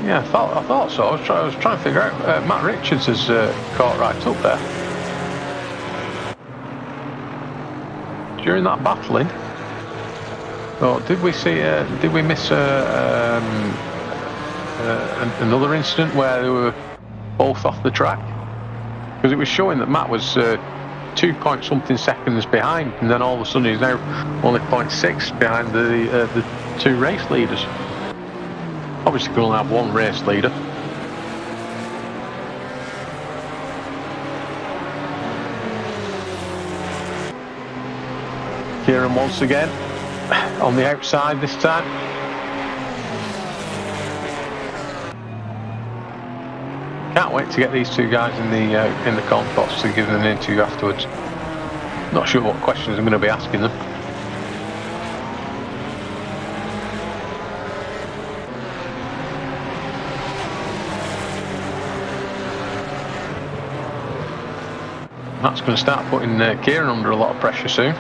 yeah, I thought so. I was trying to figure out. Matt Richards has caught right up there. During that battling, oh, did we miss another incident where they were both off the track? Because it was showing that Matt was 2 point something seconds behind, and then all of a sudden he's now only 0.6 behind the two race leaders. Obviously, we only have one race leader. Kieran once again on the outside this time. Can't wait to get these two guys in the concourse to give them an interview afterwards. Not sure what questions I'm going to be asking them. That's going to start putting Kieran under a lot of pressure soon.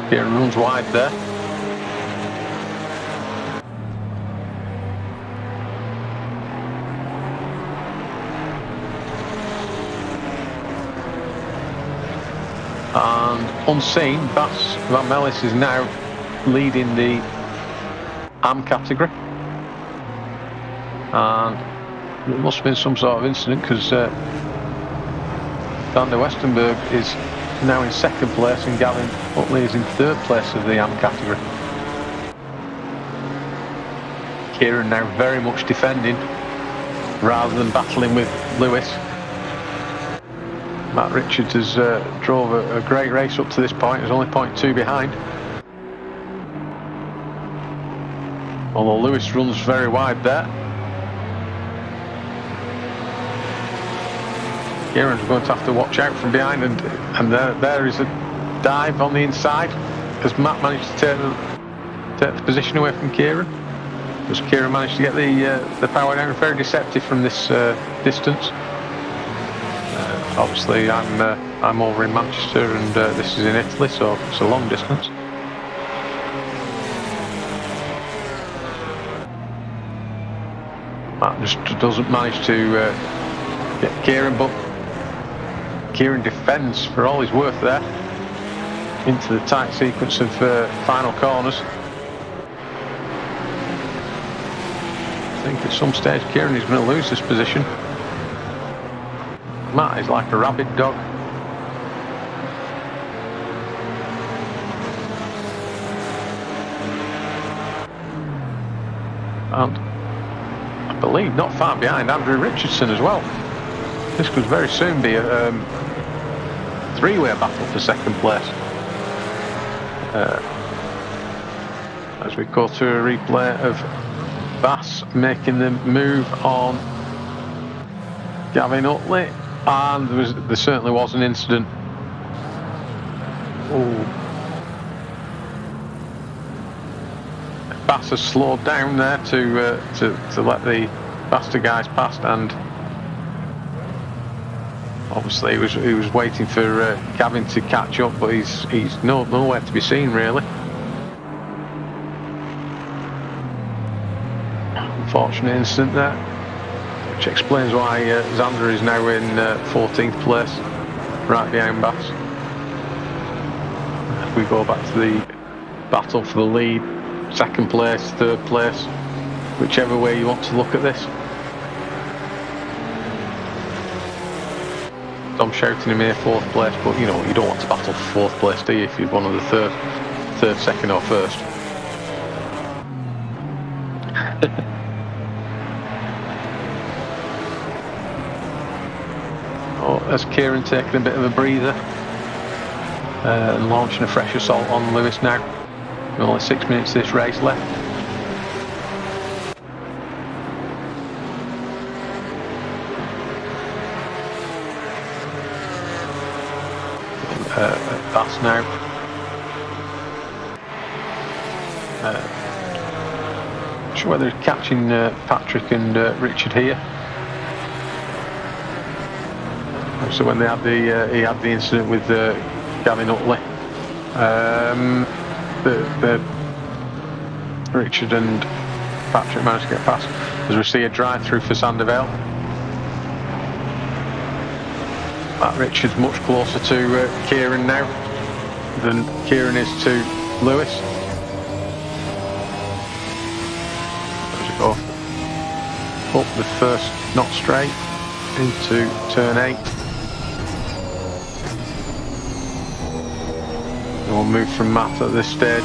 Kieran runs wide there. And unseen, Bas Van Mellis is now leading the AM category. And there must have been some sort of incident, because Dan de Westenberg is now in second place and Gavin Utley is in third place of the AM category. Kieran now very much defending rather than battling with Lewis. Matt Richards has drove a great race up to this point. He's only 0.2 behind. Although Lewis runs very wide there. Kieran's going to have to watch out from behind, and there is a dive on the inside as Matt managed to take the position away from Kieran. As Kieran managed to get the power down, very deceptive from this distance. Obviously, I'm over in Manchester, and this is in Italy, so it's a long distance. Matt just doesn't manage to get Kieran, but Kieran defends for all he's worth there into the tight sequence of final corners. think at some stage Kieran is going to lose this position. Matt is like a rabid dog. And I believe not far behind Andrew Richardson as well. This could very soon be a three-way battle for second place. As we go through a replay of Bass making the move on Gavin Utley, and there certainly was an incident. Oh. Bass has slowed down there to let the faster guys past, and obviously he was waiting for Gavin to catch up, but he's nowhere to be seen really. Unfortunate incident there, which explains why Xander is now in 14th place, right behind Bass. As we go back to the battle for the lead, second place, third place, whichever way you want to look at this. I'm shouting him here fourth place, but you know, you don't want to battle for fourth place, do you, if you're one of the third, second or first. As Kieran taking a bit of a breather and launching a fresh assault on Lewis now. Only 6 minutes of this race left. Bass now. Not sure whether he's catching Patrick and Richard here. So when they had he had the incident with Gavin Utley, the Richard and Patrick managed to get past. As we see a drive through for Sandoval. Matt Richards much closer to Kieran now than Kieran is to Lewis. As we go up the first not straight into turn 8. We'll move from Matt at this stage.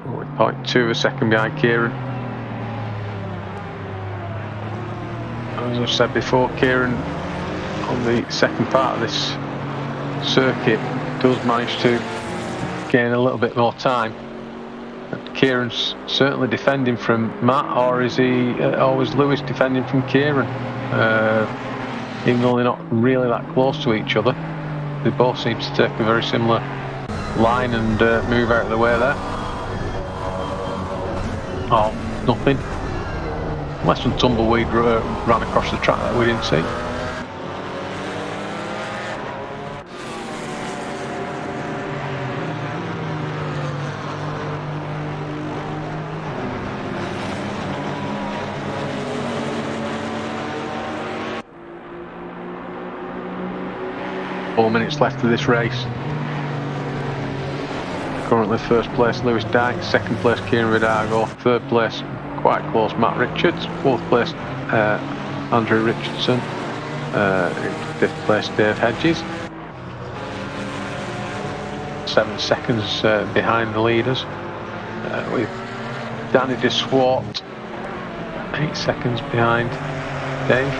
With 0.2 of a second behind Kieran. As I've said before, Kieran on the second part of this circuit does manage to gain a little bit more time. And Kieran's certainly defending from Matt, or is he always Lewis defending from Kieran? Even though they're not really that close to each other, they both seem to take a very similar line and move out of the way there. Oh, nothing. Unless some tumbleweed ran across the track that we didn't see. 4 minutes left of this race. Currently first place Lewis Dyke, second place Kieran Vidago, third place quite close Matt Richards, fourth place Andrew Richardson, fifth place Dave Hedges. 7 seconds behind the leaders, with Danny de Swart 8 seconds behind Dave.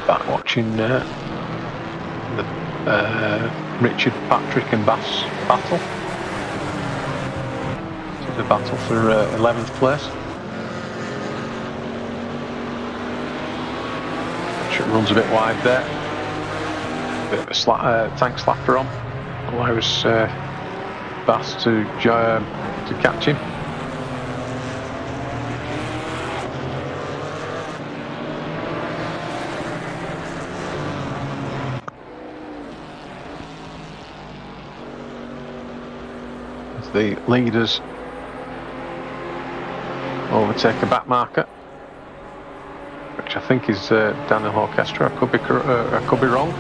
Back watching the Richard, Patrick and Bass battle. This is a battle for 11th place. Patrick runs a bit wide there. Bit of a tank slapper on. Allows Bass to catch him. The leaders overtake a back marker, which I think is Daniel Orchestra. I could be wrong.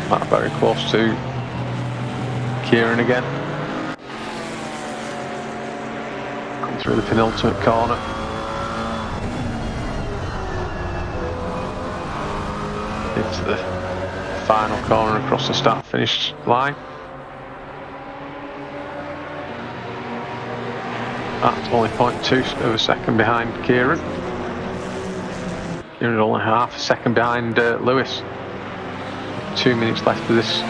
Matt very close to Kieran again. Come through the penultimate corner. Into the final corner across the start-finish line. That's only 0.2 of a second behind Kieran. Kieran's only half a second behind Lewis. 2 minutes left of this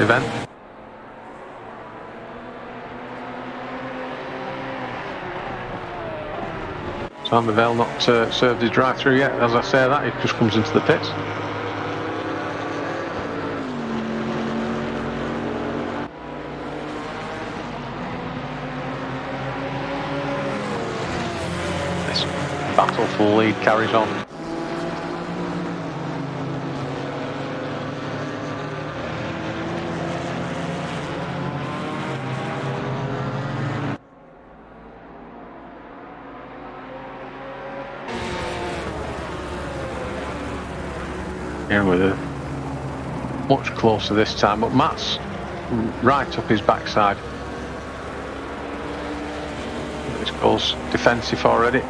event. Van der Velde not served his drive-through yet. As I say that, he just comes into the pits. This battle for the lead carries on. Here with it much closer this time, but Matt's right up his backside. This goes defensive already.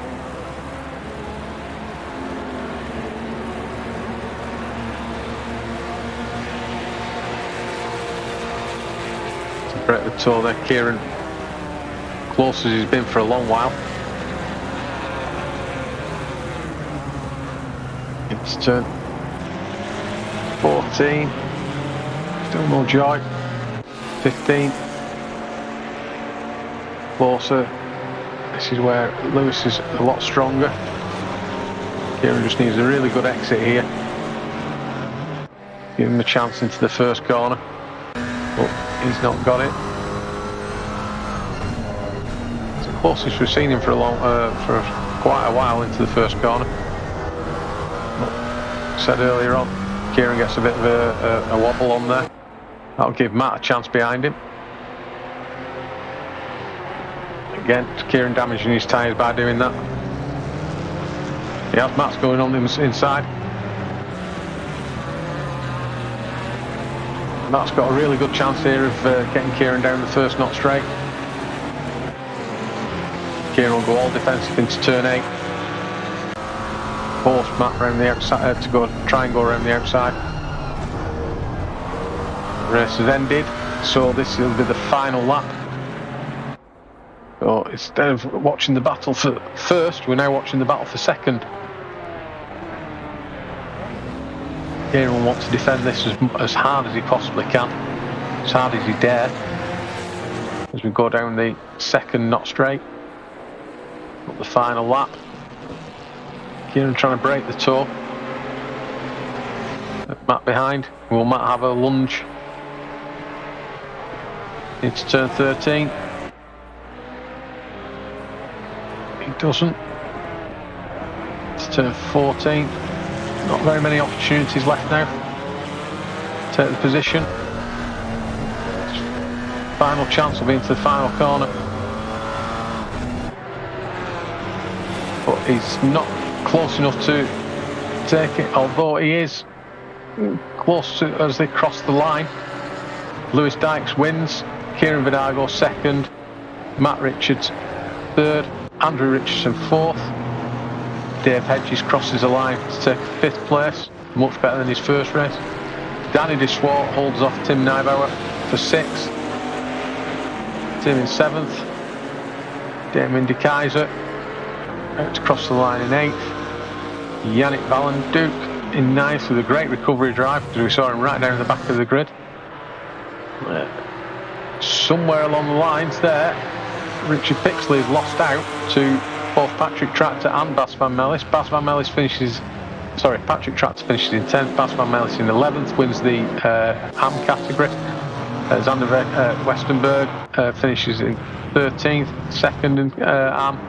To break the toe there, Kieran close as he's been for a long while. It's turn 14, still no joy. 15, closer. This is where Lewis is a lot stronger. Kieran just needs a really good exit here. Give him a chance into the first corner, but he's not got it. It's the closest we've seen him for for quite a while into the first corner. But said earlier on, Kieran gets a bit of a wobble on there. That'll give Matt a chance behind him. Again, Kieran damaging his tyres by doing that. He has Matt's going on the inside. Matt's got a really good chance here of getting Kieran down the first knot straight. Kieran will go all defensive into turn 8. Force Matt around the outside to try and go around the outside. The race has ended, so this will be the final lap. So instead of watching the battle for first, we're now watching the battle for second. Kieran will want to defend this as hard as he possibly can, as hard as he dare, as we go down the second knot straight. Got the final lap. Kieran trying to break the toe. Matt behind. Will Matt have a lunge into turn 13? He doesn't. It's turn 14. Not very many opportunities left now. Take the position. Final chance will be into the final corner. But he's not close enough to take it, although he is close to as they cross the line. Lewis Dykes wins, Kieran Vidago second, Matt Richards third, Andrew Richardson fourth. Dave Hedges crosses the line to take 5th place, much better than his first race. Danny de Swart holds off Tim Neibauer for 6th. Tim in 7th. Damien de Keyser out to cross the line in 8th. Yannick Valenduc in 9th with a great recovery drive, because we saw him right down the back of the grid. Somewhere along the lines there, Richard Pixley has lost out to both Patrick Tractor and Bas van Mellis. Patrick Tractor finishes in 10th, Bas van Mellis in 11th, wins the AM category. Xander Westenberg finishes in 13th, second in AM.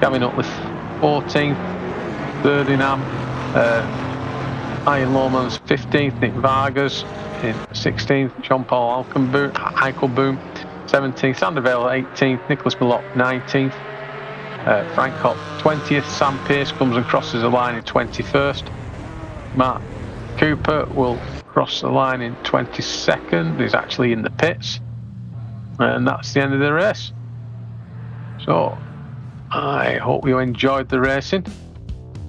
Gavin Utley 14th, third in AM. Ian Lohmann's 15th, Nick Vargas in 16th, John Paul Eichelboom 17th, Sander Vale 18th, Nicholas Malott 19th, Frank Hopp 20th, Sam Pearce comes and crosses the line in 21st. Matt Cooper will crossed the line in 22nd. He's actually in the pits. And that's the end of the race. So, I hope you enjoyed the racing.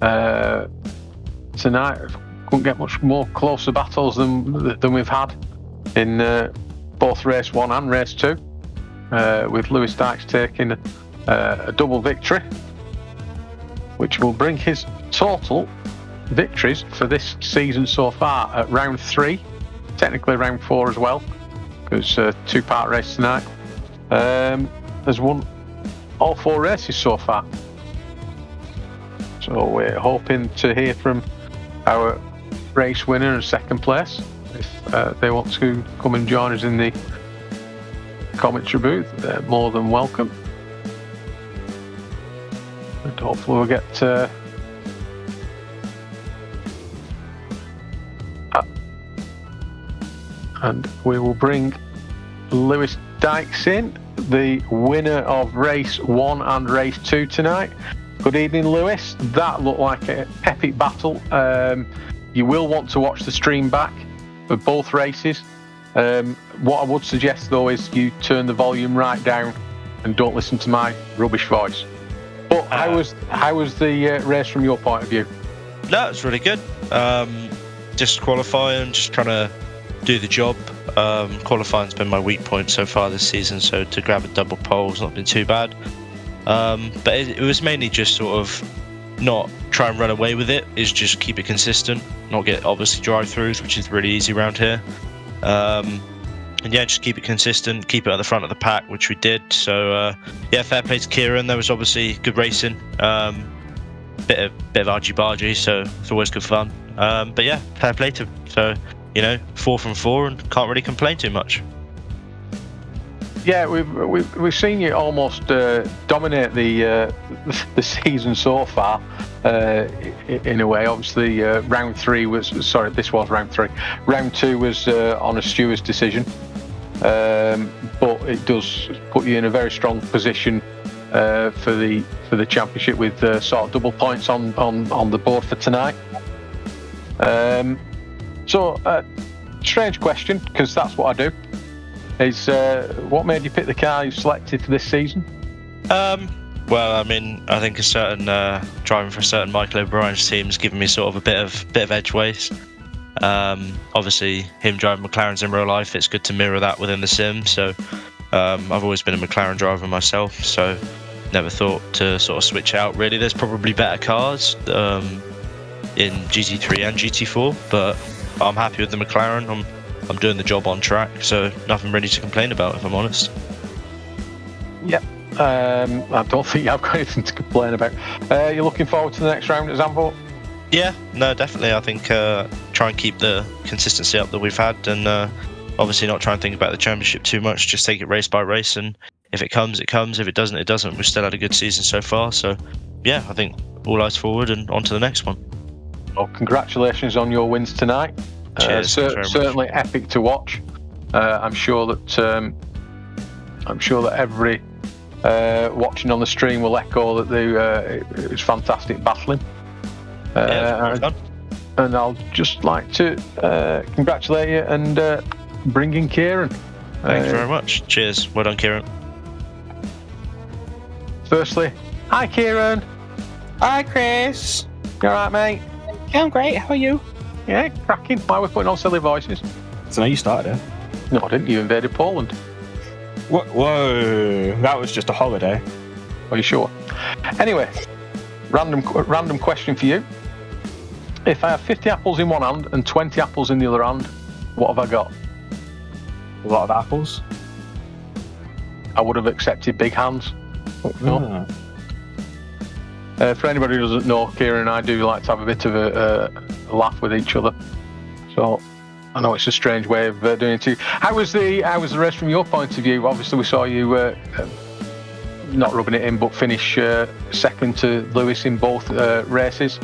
Tonight, couldn't get much more closer battles than we've had in both race 1 and race 2, with Lewis Dykes taking a double victory, which will bring his total victories for this season so far at round 3, technically round 4 as well, because 2-part race tonight. Has won all 4 races so far. So we're hoping to hear from our race winner and second place. If they want to come and join us in the commentary booth, they're more than welcome. And hopefully we'll get and we will bring Lewis Dykes in, the winner of race 1 and race 2 tonight. Good evening, Lewis. That looked like an epic battle. You will want to watch the stream back for both races. What I would suggest, though, is you turn the volume right down and don't listen to my rubbish voice. But how was the race from your point of view? No, it's really good. Just qualifying, just trying to do the job. Qualifying's been my weak point so far this season, so to grab a double pole's not been too bad. But it was mainly just sort of not try and run away with it, is just keep it consistent, not get obviously drive-throughs, which is really easy around here. And yeah, just keep it consistent, keep it at the front of the pack, which we did. So yeah, fair play to Kieran. There was obviously good racing, bit of argy-bargy, so it's always good fun. But yeah, fair play to him. So, 4 from 4 and can't really complain too much. Yeah, we've seen you almost dominate the season so far, in a way. Obviously, round 3 was this was round 3. Round 2 was on a steward's decision, but it does put you in a very strong position for the championship with sort of double points on the board for tonight. So, strange question, because that's what I do. Is what made you pick the car you selected for this season? Well, I mean, I think a certain driving for a certain Michael O'Brien's team has given me sort of a bit of edgeways. Obviously, him driving McLarens in real life, it's good to mirror that within the sim. So I've always been a McLaren driver myself, so never thought to sort of switch out. Really, there's probably better cars in GT3 and GT4, but I'm happy with the McLaren. I'm doing the job on track, so nothing really to complain about, if I'm honest. Yeah, I don't think I've got anything to complain about. You're looking forward to the next round at Zandvoort? Yeah, no, definitely. I think try and keep the consistency up that we've had, and obviously not try and think about the championship too much. Just take it race by race, and if it comes, it comes. If it doesn't, it doesn't. We've still had a good season so far, so yeah, I think all eyes forward and on to the next one. Well, congratulations on your wins tonight. Cheers, certainly epic to watch. I'm sure that every watching on the stream will echo that it was fantastic battling. And I'll just like to congratulate you and bring in Kieran. Thank you very much. Cheers. Well done, Kieran. Firstly, hi Kieran. Hi Chris. You alright, mate? Yeah, I'm great. How are you? Yeah, cracking. Why are we putting on silly voices? So now you started it. No, I didn't. You invaded Poland. Whoa, that was just a holiday. Are you sure? Anyway, random question for you. If I have 50 apples in one hand and 20 apples in the other hand, what have I got? A lot of apples. I would have accepted big hands. No. For anybody who doesn't know, Kieran and I do like to have a bit of a laugh with each other. So I know it's a strange way of doing it too. How was the race from your point of view? Obviously, we saw you not rubbing it in, but finish second to Lewis in both races,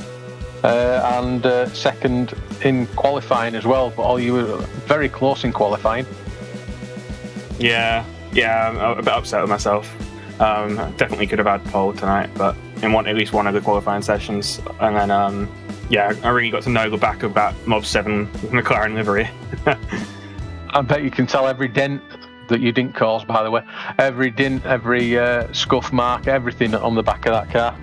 and second in qualifying as well. But you were very close in qualifying. Yeah, I'm a bit upset with myself. Definitely could have had pole tonight, but at least one of the qualifying sessions, and then yeah, I really got to know the back of that Mob 7 McLaren livery. I bet you can tell every dent that you didn't cause, by the way. Every dent, every scuff mark, everything on the back of that car.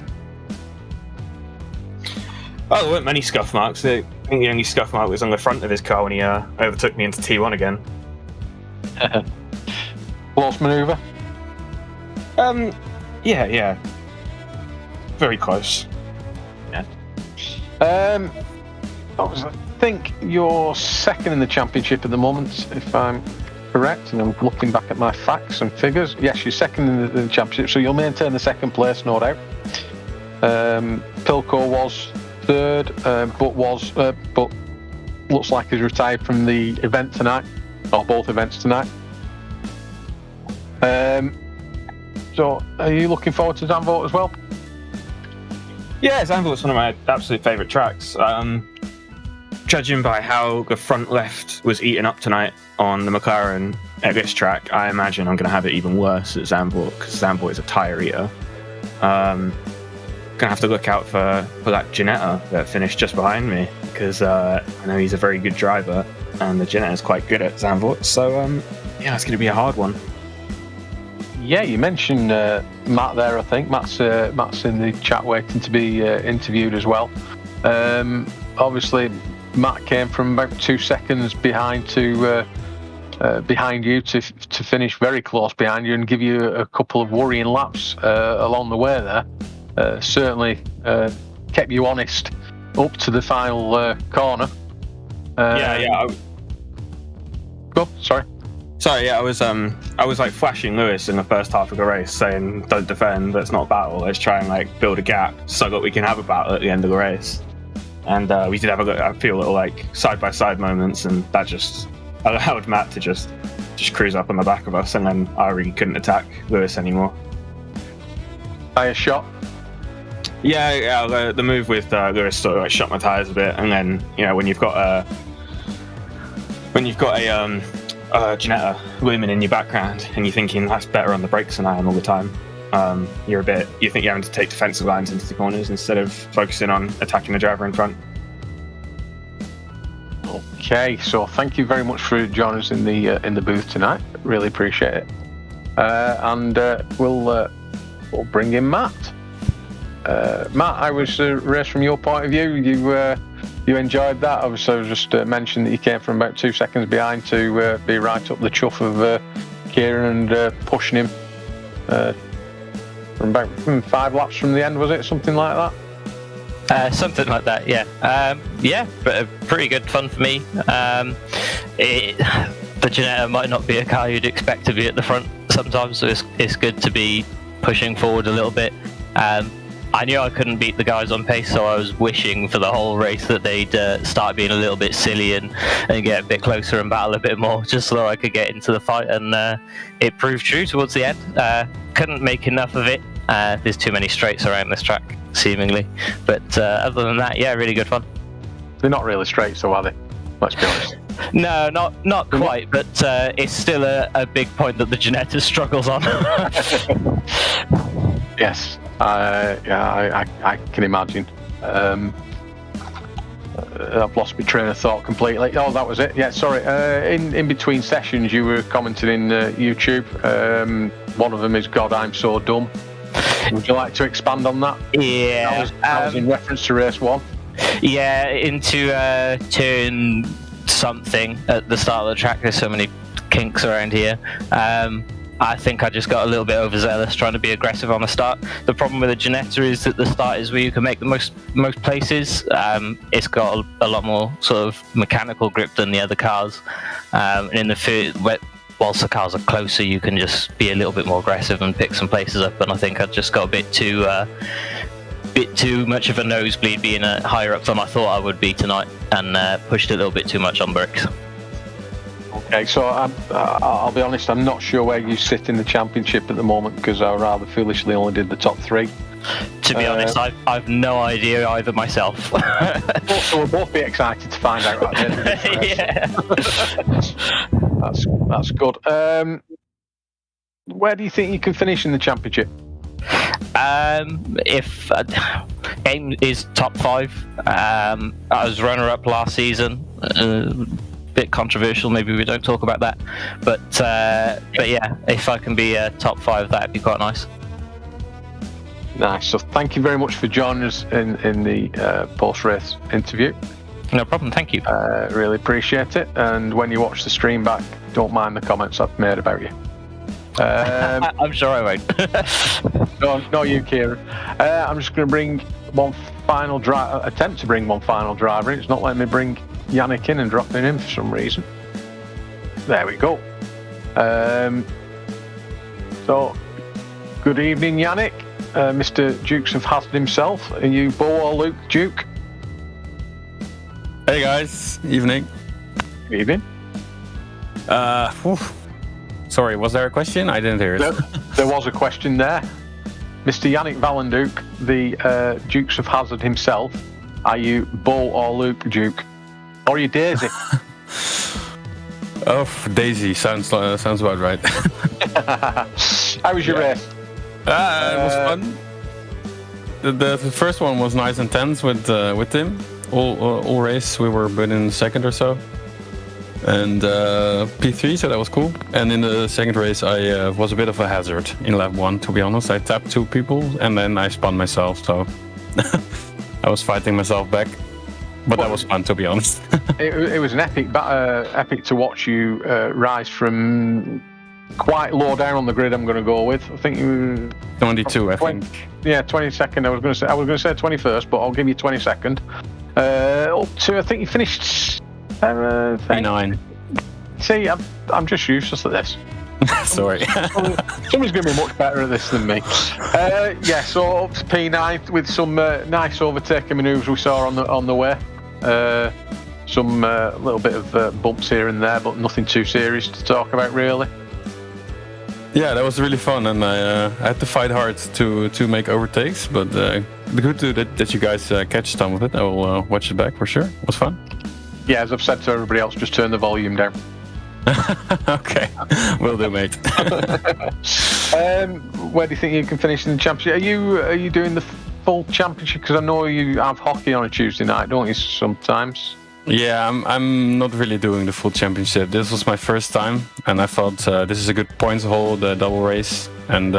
Oh, there weren't many scuff marks. I think the only scuff mark was on the front of his car when he overtook me into T1 again. Close manoeuvre? Yeah. Very close. Yeah. I think you're second in the championship at the moment, if I'm correct, and I'm looking back at my facts and figures. Yes, you're second in the championship, so you'll maintain the second place, no doubt. Pilco was third, but looks like he's retired from the event tonight, or both events tonight. So, are you looking forward to Zandvoort as well? Yeah, Zandvoort's one of my absolute favourite tracks. Judging by how the front left was eaten up tonight on the McLaren at this track, I imagine I'm going to have it even worse at Zandvoort, because Zandvoort is a tyre eater. Going to have to look out for that Ginetta that finished just behind me, because I know he's a very good driver, and the Ginetta is quite good at Zandvoort, so yeah, it's going to be a hard one. Yeah, you mentioned Matt there, I think. Matt's in the chat waiting to be interviewed as well. Obviously, Matt came from about 2 seconds behind behind you to finish very close behind you and give you a couple of worrying laps along the way there. Certainly kept you honest up to the final corner. Yeah. Go, sorry. Sorry, yeah, I was like flashing Lewis in the first half of the race, saying, "Don't defend. Let's not battle. Let's try and like build a gap so that we can have a battle at the end of the race." And we did have a few little like side by side moments, and that just allowed Matt to just cruise up on the back of us, and then I really couldn't attack Lewis anymore. Tyre shot. Yeah. The move with Lewis sort of like shot my tires a bit, and then when you've got a Ginetta looming in your background, and you're thinking that's better on the brakes than I am all the time. You think you're having to take defensive lines into the corners instead of focusing on attacking the driver in front. Okay, so thank you very much for joining us in the booth tonight. Really appreciate it. And we'll bring in Matt. Matt, how was the race from your point of view? You enjoyed that? Obviously, I just mentioned that you came from about 2 seconds behind to be right up the chuff of Kieran and pushing him from about 5 laps from the end, was it? Something like that? Something like that, yeah. But pretty good fun for me. The Ginetta might not be a car you'd expect to be at the front sometimes, so it's good to be pushing forward a little bit. I knew I couldn't beat the guys on pace, so I was wishing for the whole race that they'd start being a little bit silly and get a bit closer and battle a bit more, just so I could get into the fight, and it proved true towards the end. Couldn't make enough of it. There's too many straights around this track, seemingly. But other than that, yeah, really good fun. They're not really straight, so are they? Let's be honest. No, not quite, but it's still a big point that the Ginetta struggles on. Yes. I can imagine. I've lost my train of thought completely. Oh, that was it. Yeah, sorry. In between sessions, you were commenting in YouTube. One of them is "God, I'm so dumb." Would you like to expand on that? Yeah. That was in reference to race 1. Yeah, into turn something at the start of the track. There's so many kinks around here. I think I just got a little bit overzealous trying to be aggressive on the start. The problem with the Ginetta is that the start is where you can make the most places. It's got a lot more sort of mechanical grip than the other cars. And in the whilst the cars are closer, you can just be a little bit more aggressive and pick some places up. And I think I just got a bit too much of a nosebleed being higher up than I thought I would be tonight, and pushed a little bit too much on brakes. Okay, so I'll be honest, I'm not sure where you sit in the championship at the moment, because I rather foolishly only did the top 3. To be honest, I've no idea either myself. So we'll both be excited to find out at the end of this race. Yeah. That's good. Where do you think you can finish in the championship? If aim is top 5, I was runner-up last season. Bit controversial, maybe we don't talk about that. But yeah, if I can be top 5, that'd be quite nice. Nice. So thank you very much for joining us in the post-race interview. No problem. Thank you. Really appreciate it. And when you watch the stream back, don't mind the comments I've made about you. I'm sure I won't. No, you, Kieran. I'm just going to bring one final driver. Attempt to bring one final driver in. It's not letting me bring Yannick in and drop him in for some reason. There we go. So, good evening, Yannick. Mr. Dukes of Hazzard himself. Are you Bo or Luke Duke? Hey guys, evening. Good evening. Sorry, was there a question? I didn't hear it. There was a question there. Mr. Yannick Valenduke, the Dukes of Hazzard himself. Are you Bo or Luke Duke? Or are you Daisy? Oh, Daisy sounds about right. How was your race? It was fun. The first one was nice and tense with Tim. All race we were but in second or so, and P3, so that was cool. And in the second race, I was a bit of a hazard in lap 1. To be honest, I tapped 2 people and then I spun myself. So I was fighting myself back. But that was fun, to be honest. it was an epic to watch you rise from quite low down on the grid. I'm going to go with. I think you 22. I think. Yeah, 22nd. I was going to say 21st, but I'll give you 22nd. Up to I think you finished 39. See, I'm just useless at this. Sorry. Somebody's going to be much better at this than me. Yeah, so up to P9 with some nice overtaking manoeuvres we saw on the way. Some little bit of bumps here and there, but nothing too serious to talk about really. Yeah, that was really fun, and I had to fight hard to make overtakes, but good that you guys catch some of it. I will watch it back for sure. It was fun. Yeah, as I've said to everybody else, just turn the volume down. Okay, will do, mate. Where do you think you can finish in the championship? Are you doing the full championship? Because I know you have hockey on a Tuesday night, don't you? Sometimes. Yeah, I'm not really doing the full championship. This was my first time, and I thought this is a good points haul, the double race. And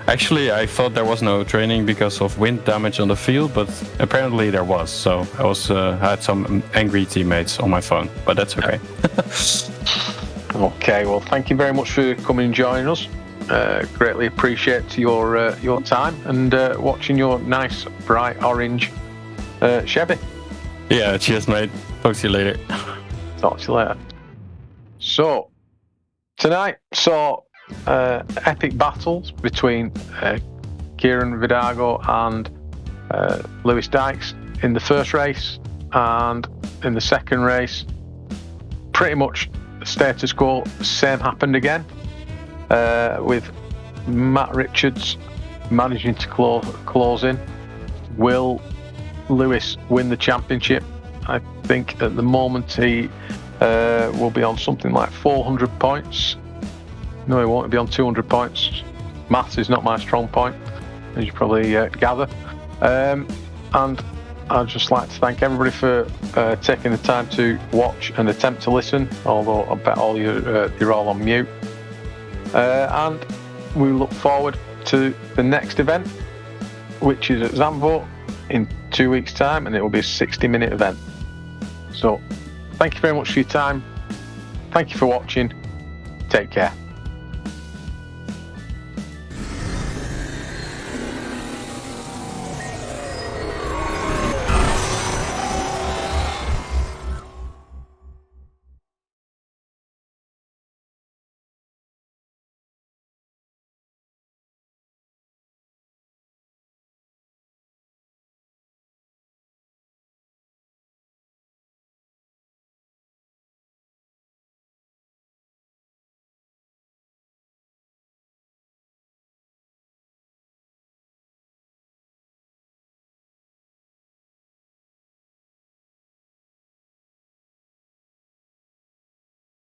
actually, I thought there was no training because of wind damage on the field, but apparently there was. So I had some angry teammates on my phone, but that's okay. Okay, well, thank you very much for coming and joining us. Greatly appreciate your time and watching your nice bright orange Chevy. Yeah, cheers, mate. Talk to you later. Talk to you later. So, tonight saw epic battles between Kieran Vidago and Lewis Dykes in the first race, and in the second race, pretty much status quo. Same happened again, with Matt Richards managing to close in. Will Lewis win the championship? I think at the moment he will be on something like 400 points. No, he won't be on 200 points. Maths is not my strong point, as you probably gather. And I'd just like to thank everybody for taking the time to watch and attempt to listen, although I bet all you're all on mute. And we look forward to the next event, which is at Zandvoort in 2 weeks' time, and it will be a 60-minute event. So, thank you very much for your time. Thank you for watching. Take care.